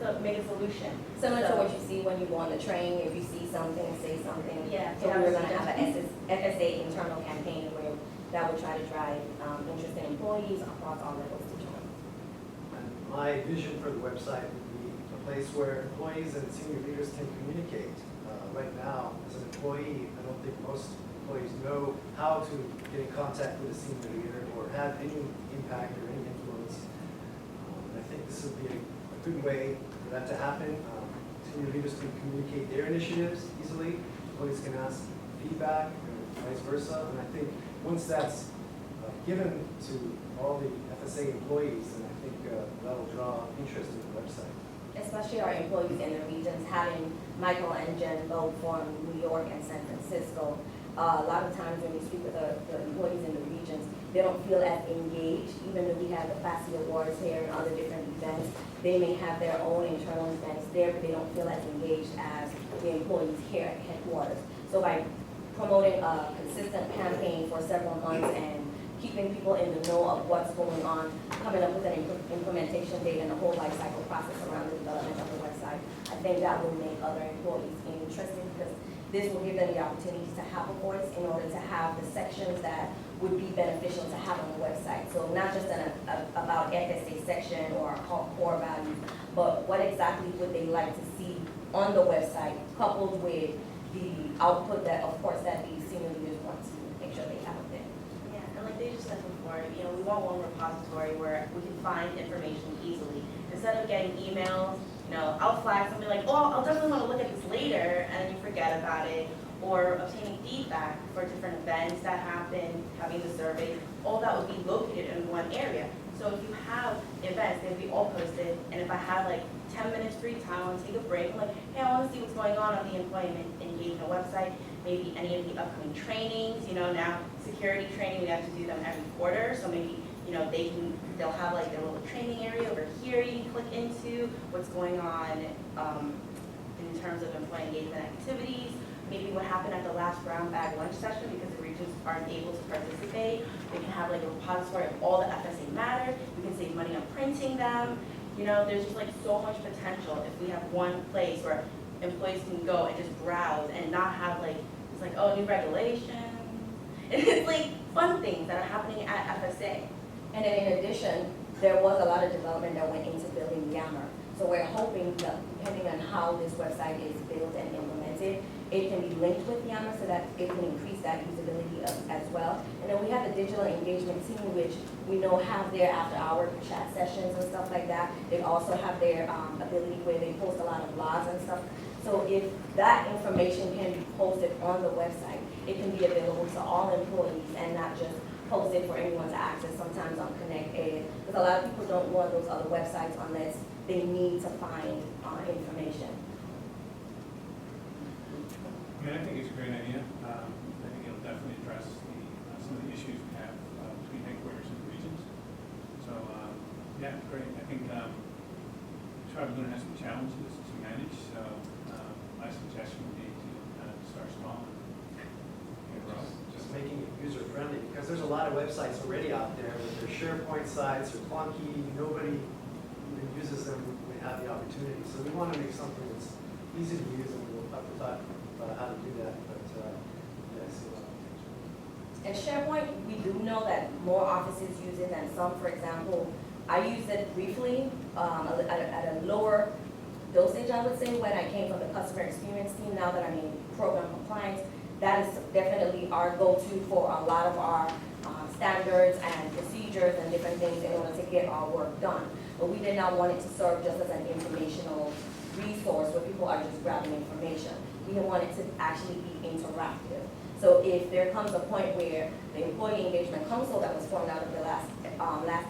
Speaker 2: so make a solution. Similar to what you see when you go on the train, if you see something, say something.
Speaker 5: Yeah.
Speaker 2: So we were gonna have a FSA internal campaign where that would try to drive interested employees across all levels to join.
Speaker 18: My vision for the website would be a place where employees and senior leaders can communicate. Right now, as an employee, I don't think most employees know how to get in contact with a senior leader or have any impact or any influence. And I think this would be a good way for that to happen. Senior leaders can communicate their initiatives easily, employees can ask feedback, and vice versa. And I think once that's given to all the FSA employees, then I think that'll draw interest in the website.
Speaker 2: Especially our employees in the regions, having Michael and Jen both from New York and San Francisco. A lot of times when you speak with the employees in the regions, they don't feel as engaged, even though we have the FASI Awards here and other different events. They may have their own internal events there, but they don't feel as engaged as the employees here at headquarters. So by promoting a consistent campaign for several months and
Speaker 5: keeping people in the know of what's going on, coming up with an implementation date and the whole life cycle process around the development of the website. I think that will make other employees interested because this will give them the opportunity to have a voice in order to have the sections that would be beneficial to have on the website. So not just about FSA section or core values, but what exactly would they like to see on the website coupled with the output that, of course, that the senior leaders want to make sure they have it there.
Speaker 2: Yeah, and like they just said before, we want one repository where we can find information easily. Instead of getting emails, I'll flag something like, oh, I'll definitely want to look at this later, and then you forget about it. Or obtaining feedback for different events that happen, having the surveys, all that would be located in one area. So if you have events, they'll be all posted, and if I have like 10 minutes free time, I want to take a break, I'm like, hey, I want to see what's going on the employment engagement website, maybe any of the upcoming trainings, now security training, we have to do them every quarter, so maybe, they'll have like their little training area over here you can click into, what's going on in terms of employee engagement activities, maybe what happened at the last brown bag lunch session because the regions aren't able to participate. They can have like a repository of all the FSA matter. We can save money on printing them. There's just like so much potential if we have one place where employees can go and just browse and not have like, it's like, oh, new regulations. It's like fun things that are happening at FSA.
Speaker 5: And then in addition, there was a lot of development that went into building Yammer. So we're hoping that depending on how this website is built and implemented, it can be linked with Yammer so that it can increase that usability as well. And then we have the digital engagement team, which we know have their after-hour chat sessions and stuff like that. They also have their ability where they post a lot of blogs and stuff. So if that information can be posted on the website, it can be available to all employees and not just posted for anyone to access sometimes on Connect Ed. Because a lot of people don't go on those other websites unless they need to find information.
Speaker 8: I think it's a great idea. I think it'll definitely address some of the issues we have between headquarters and regions. So, yeah, great. I think Tribal Luna has some challenges to manage, so my suggestion would be to start small and grow.
Speaker 18: Just making it user-friendly, because there's a lot of websites already out there with their SharePoint sites or clunky, nobody even uses them when we have the opportunity. So we want to make something that's easy to use, and we'll have to talk about how to do that, but yeah, I see a lot of potential.
Speaker 5: And SharePoint, we do know that more offices use it than some. For example, I used it briefly at a lower dosage, I would say, when I came from the customer experience team. Now that I'm in program compliance, that is definitely our go-to for a lot of our standards and procedures and different things in order to get our work done. But we did not want it to serve just as an informational resource where people are just grabbing information. We want it to actually be interactive. So if there comes a point where the Employee Engagement Council that was formed out of the last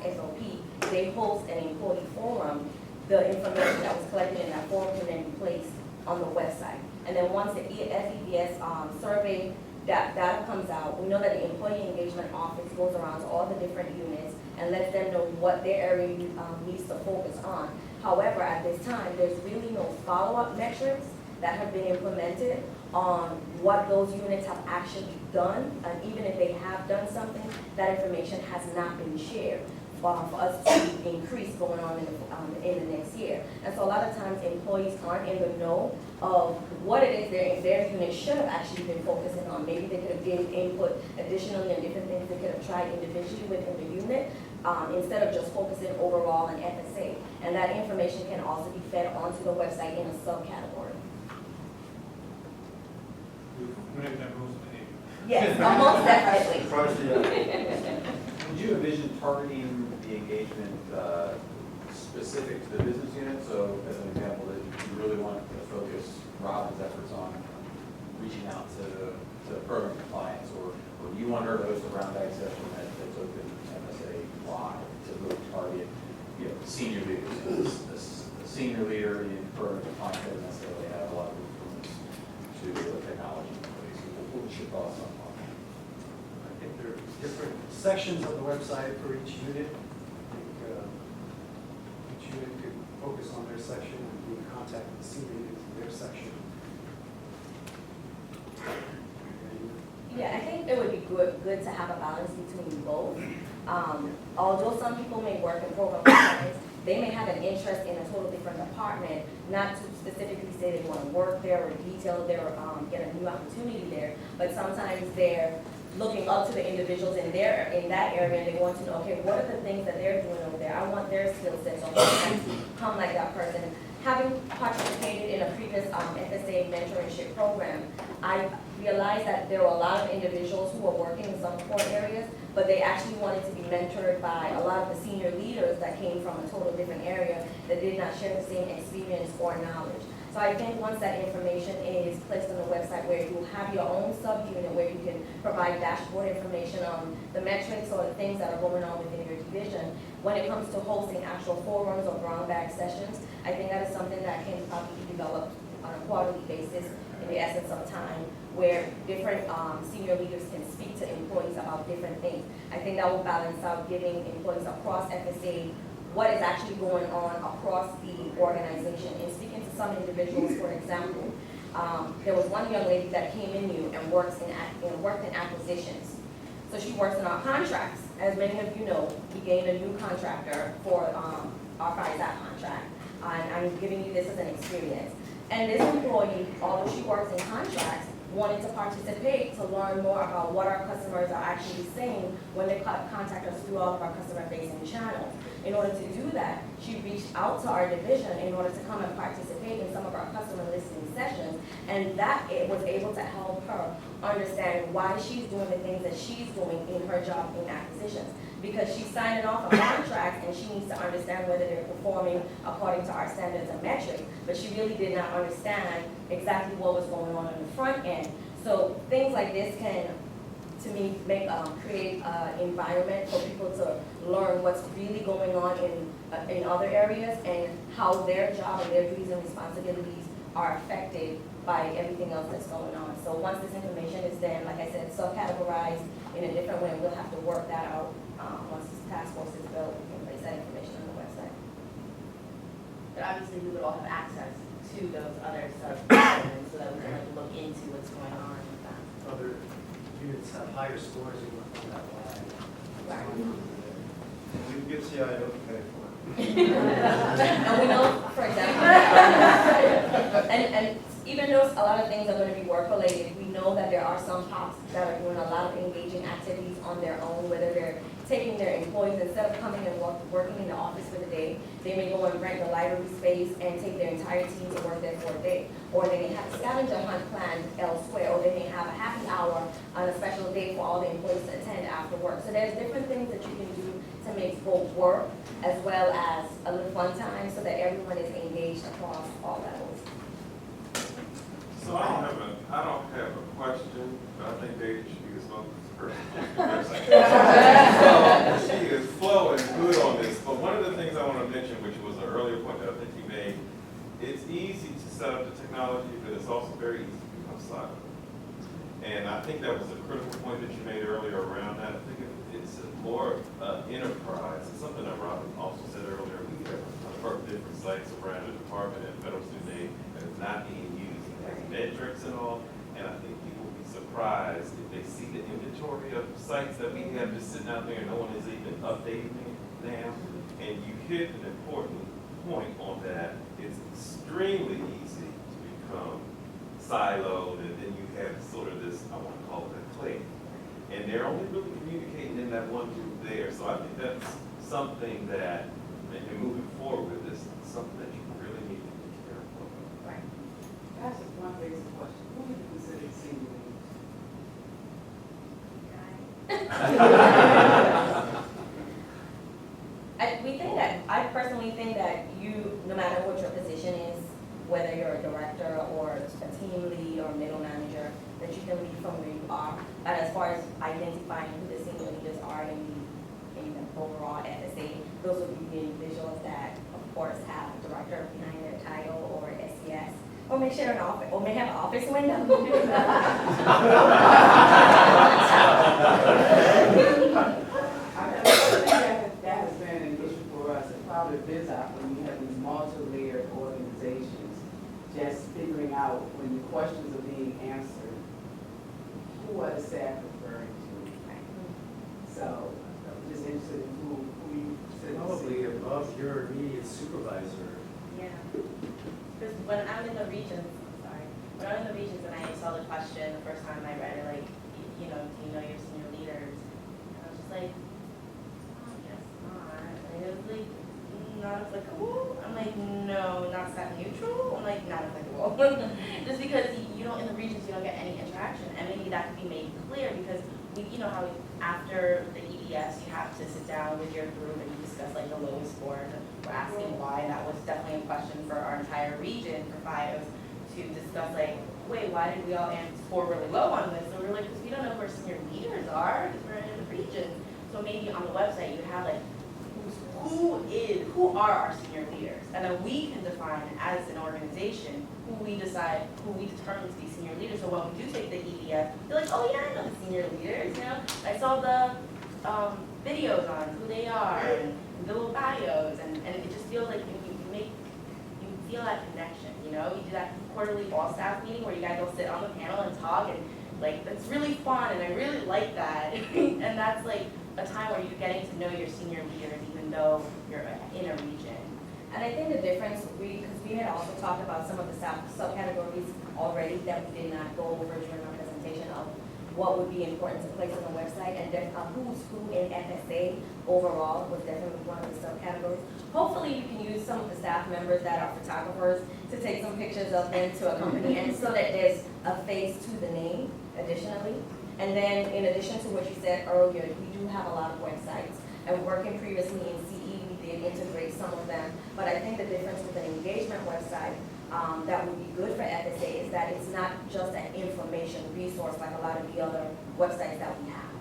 Speaker 5: SOP, they host an employee forum, the information that was collected in that forum can then be placed on the website. And then once the FEBS survey data comes out, we know that the Employee Engagement Office goes around to all the different units and lets them know what their area needs to focus on. However, at this time, there's really no follow-up metrics that have been implemented on what those units have actually done, and even if they have done something, that information has not been shared for us to increase going on in the next year. And so a lot of times employees aren't in the know of what it is their unit should have actually been focusing on. Maybe they could have given input additionally on different things they could have tried individually within the unit instead of just focusing overall on FSA. And that information can also be fed onto the website in a subcategory.
Speaker 8: We have that rules of behavior.
Speaker 5: Yes, most definitely.
Speaker 9: Would you envision targeting the engagement specific to the business unit? So as an example, that you really want to focus Robin's efforts on reaching out to program compliance, or do you want her to host a round bag session that's open MSA wide to really target senior leaders? A senior leader in program compliance doesn't necessarily have a lot of influence to technology employees. What's your thoughts on that?
Speaker 18: I think there are different sections of the website for each unit. I think each unit could focus on their section and be in contact with the senior leaders in their section.
Speaker 5: Yeah, I think it would be good to have a balance between both. Although some people may work in program science, they may have an interest in a totally different department, not to specifically say they want to work there or detail there, get a new opportunity there, but sometimes they're looking up to the individuals in that area, and they want to know, okay, what are the things that they're doing over there? I want their skill sets, or I want to become like that person. Having participated in a previous FSA mentorship program, I realized that there were a lot of individuals who were working in some core areas, but they actually wanted to be mentored by a lot of the senior leaders that came from a total different area that did not share the same experience or knowledge. So I think once that information is placed on the website where you have your own sub-unit where you can provide dashboard information on the metrics or the things that are going on within your division, when it comes to hosting actual forums or brown bag sessions, I think that is something that can probably be developed on a quarterly basis in the essence of time, where different senior leaders can speak to employees about different things. I think that will balance out giving employees across FSA what is actually going on across the organization. And speaking to some individuals, for example, there was one young lady that came in new and worked in acquisitions. So she works in our contracts. As many of you know, we gained a new contractor for our FISAC contract. And I'm giving you this as an experience. And this employee, although she works in contracts, wanted to participate to learn more about what our customers are actually saying when they contact us through all of our customer-facing channels. In order to do that, she reached out to our division in order to come and participate in some of our customer listening sessions, and that it was able to help her understand why she's doing the things that she's doing in her job in acquisitions. Because she's signing off on contracts and she needs to understand whether they're performing according to our standards and metrics, but she really did not understand exactly what was going on the front end. So things like this can, to me, create an environment for people to learn what's really going on in other areas and how their job and their duties and responsibilities are affected by everything else that's going on. So once this information is then, like I said, subcategorized in a different way, we'll have to work that out. Once this task force is built, we can place that information on the website.
Speaker 2: But obviously, we would all have access to those other sub-departments so that we can look into what's going on with them.
Speaker 18: Other units have higher scores in that line.
Speaker 2: Right.
Speaker 11: You get CIO to pay for it.
Speaker 5: And we know, for example, and even though a lot of things are going to be work-related, we know that there are some pops that are doing a lot of engaging activities on their own, whether they're taking their employees, instead of coming and working in the office for the day, they may go and rent the library space and take their entire team to work there for a day. Or they may have a scavenger hunt planned elsewhere, or they may have a happy hour on a special day for all the employees to attend after work. So there's different things that you can do to make both work as well as a little fun time so that everyone is engaged across all levels.
Speaker 14: So I don't have a question, but I think David should be the spokesperson. So she is flowing good on this, but one of the things I want to mention, which was an earlier point that I think you made, it's easy to set up the technology, but it's also very easy to become silent. And I think that was a critical point that you made earlier around that. I think it's more enterprise. It's something that Robin also said earlier. We have a number of different sites around the department and federal student aid that is not being used as metrics and all. And I think people will be surprised if they see the inventory of sites that we have just sitting out there and no one is even updating it now. And you hit an important point on that. It's extremely easy to become siloed, and then you have sort of this, I want to call it a clique. And they're only really communicating in that one group there. So I think that's something that, and moving forward with this, something that you really need to be careful of.
Speaker 5: Right.
Speaker 7: That's just one basic question. Who would you consider senior
Speaker 5: I personally think that you, no matter what your position is, whether you're a director or a team lead or middle manager, that you can lead from where you are. But as far as identifying who the senior leaders are in the overall FSA, those would be the individuals that, of course, have a director behind their title or SES, or may share an office, or may have an office window.
Speaker 7: That has been an issue for us, and probably BizOp, when you have these multi-layered organizations, just figuring out when the questions are being answered, who are the staff referring to?
Speaker 18: your immediate supervisor.
Speaker 2: Yeah. Because when I'm in the regions, sorry, when I'm in the regions and I saw the question the first time I read it, like, you know, do you know your senior leaders? And I was just like, oh, I guess not. And it was like, not applicable. I'm like, no, not staff neutral. I'm like, not applicable. Just because you don't, in the regions, you don't get any interaction. And maybe that could be made clear because you know how after the EBS, you have to sit down with your group and you discuss like the lowest scores. And we're asking why, and that was definitely a question for our entire region for FIOS to discuss like, wait, why did we all score really low on this? So we're like, because we don't know where senior leaders are because we're in the region. So maybe on the website you have like, who are our senior leaders? And then we can define as an organization who we determine to be senior leaders. So when we do take the EBS, they're like, oh yeah, I know the senior leaders, you know? I saw the videos on who they are and the little bios, and it just feels like you feel that connection, you know? You do that quarterly all staff meeting where you guys all sit on the panel and talk, and like, that's really fun, and I really like that. And that's like a time where you're getting to know your senior leaders even though you're in a region.
Speaker 5: And I think the difference, because we had also talked about some of the subcategories already that we did not go over during our presentation of what would be important to place on the website, and who's who in FSA overall was definitely one of the subcategories. Hopefully you can use some of the staff members that are photographers to take some pictures of them to accompany, and so that there's a face to the name additionally. And then in addition to what you said earlier, we do have a lot of websites, and working previously in CE, we did integrate some of them. But I think the difference with an engagement website that would be good for FSA is that it's not just an information resource like a lot of the other websites that we have.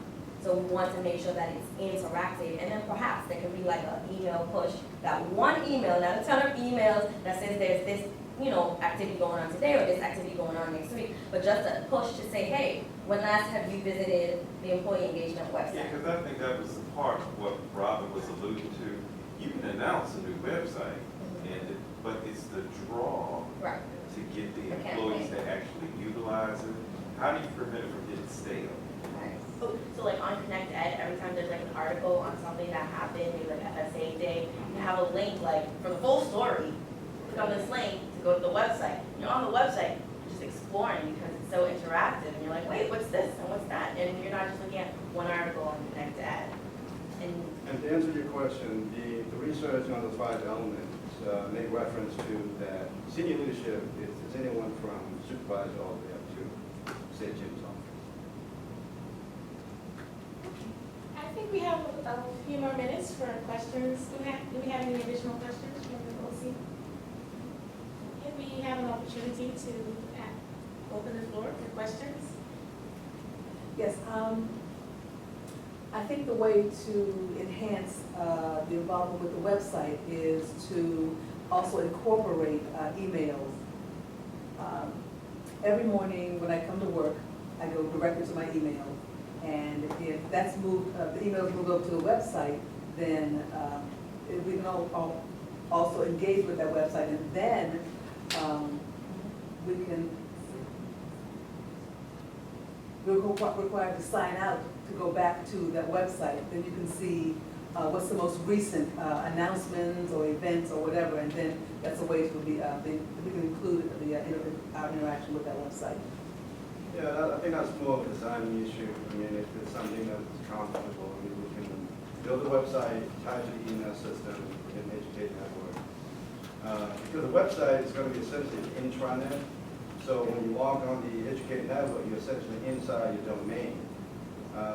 Speaker 5: So we want to make sure that it's interactive, and then perhaps there can be like an email push, that one email, not a ton of emails that says there's this, you know, activity going on today or this activity going on next week, but just a push to say, hey, when last have you visited the employee engagement website?
Speaker 14: Yeah, because I think that was part of what Robin was alluding to. You can announce a new website, but it's the draw
Speaker 5: Right.
Speaker 14: to get the employees to actually utilize it. How do you prevent it from getting stale?
Speaker 2: So like on Connect Ed, every time there's like an article on something that happened, maybe like FSA Day, you have a link like for the full story, click on this link to go to the website. You're on the website, you're just exploring because it's so interactive, and you're like, wait, what's this and what's that? And you're not just looking at one article on Connect Ed.
Speaker 11: And to answer your question, the research on the 5 elements make reference to that senior leadership is anyone from supervisor all the way up to say Jim's office.
Speaker 1: I think we have a few more minutes for questions. Do we have any additional questions from the OC? Okay, we have an opportunity to open the floor for questions.
Speaker 19: Yes, I think the way to enhance the involvement with the website is to also incorporate emails. Every morning when I come to work, I go directly to my email, and if that's moved, the emails move over to the website, then we can all also engage with that website, and then we're required to sign out to go back to that website. Then you can see what's the most recent announcements or events or whatever, and then that's a way to be, we can include our interaction with that website.
Speaker 11: Yeah, I think that's more of a design issue. I mean, if it's something that's comfortable, I mean, we can build a website, tie it to the email system, and educate network. Because the website is going to be essentially an intranet. So when you log on the Educate Network, you're essentially inside your domain.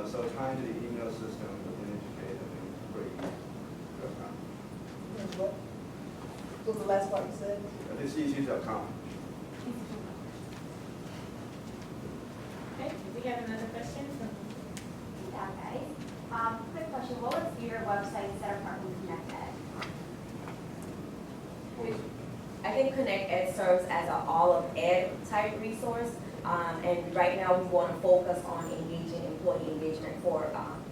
Speaker 11: So tying to the email system within Educate, I think, is pretty easy.
Speaker 19: What was the last part you said?
Speaker 11: It's easy.com.
Speaker 1: Okay, do we have another question from?
Speaker 5: Yeah, guys. Quick question, what was your website set apart from Connect Ed? I think Connect Ed serves as an all-of-ed type resource, and right now we want to focus on engaging employee engagement for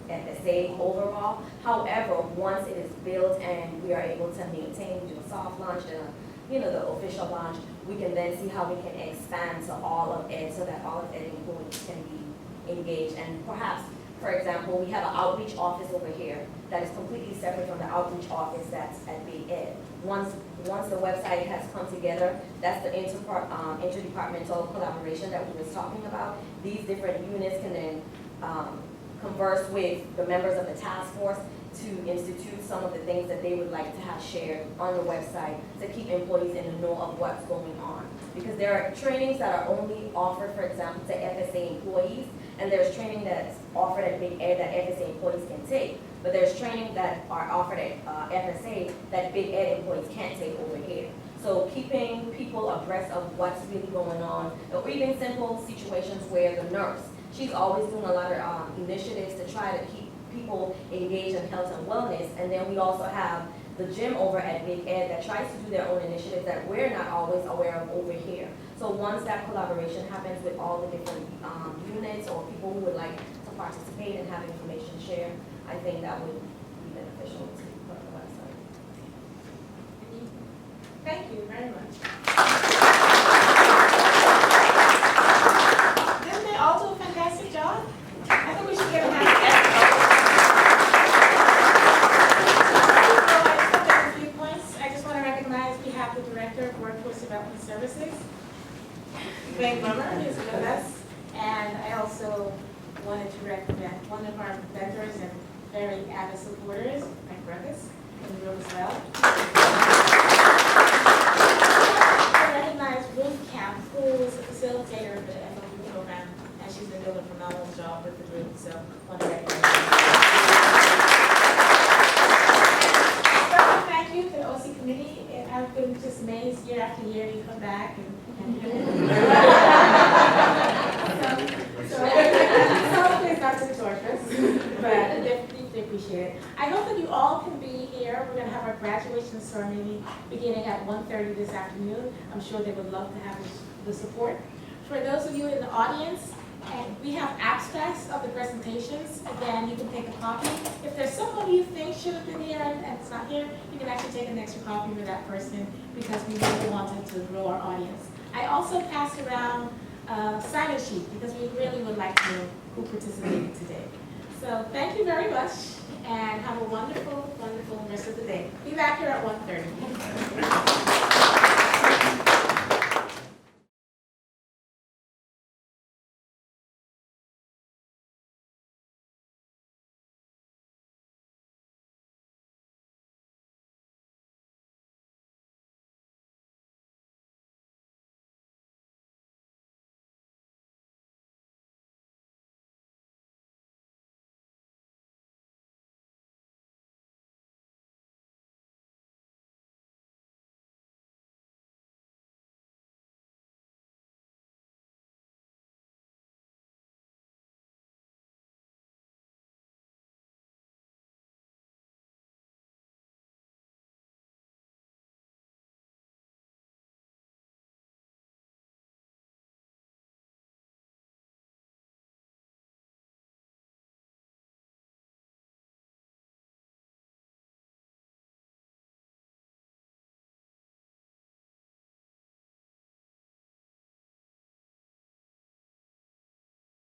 Speaker 5: FSA overall. However, once it is built and we are able to maintain, do a soft launch and the official launch, we can then see how we can expand to all of ed so that all of ed employees can be engaged, and perhaps For example, we have an outreach office over here that is completely separate from the outreach office that's at Big Ed. Once the website has come together, that's the interdepartmental collaboration that we was talking about. These different units can then converse with the members of the task force to institute some of the things that they would like to have shared on the website to keep employees in the know of what's going on. Because there are trainings that are only offered, for example, to FSA employees, and there's training that's offered at Big Ed that FSA employees can take. But there's training that are offered at FSA that Big Ed employees can't take over here. So keeping people abreast of what's really going on, or even simple situations where the nurse, she's always doing a lot of initiatives to try to keep people engaged in health and wellness. And then we also have the gym over at Big Ed that tries to do their own initiatives that we're not always aware of over here. So once that collaboration happens with all the different units or people who would like to participate and have information shared, I think that would be beneficial to put on the website.
Speaker 1: Thank you very much. Didn't they all do a fantastic job? I think we should get a nice a few points. I just want to recognize we have the Director of Workforce Development Services, Greg Bummer, who's with us, and I also wanted to recommend one of our vendors and very avid supporters, Mike Ruckus, in the room as well. I recognize Ruth Camp, who is a facilitator of the FLP program, and she's been doing a phenomenal job with the group, so I want to recognize her. Special thank you to the OC committee, and I've been just amazed year after year you come back and so please not to torture us, but deeply appreciate it. I hope that you all can be here. We're going to have our graduation ceremony beginning at 1:30 this afternoon. I'm sure they would love to have the support. For those of you in the audience, and we have abstracts of the presentations. Again, you can take a copy. If there's someone you think should have been here and it's not here, you can actually take an extra copy for that person because we really wanted to grow our audience. I also passed around a sign-in sheet because we really would like to know who participated today. So thank you very much and have a wonderful, wonderful rest of the day. Be back here at 1:30.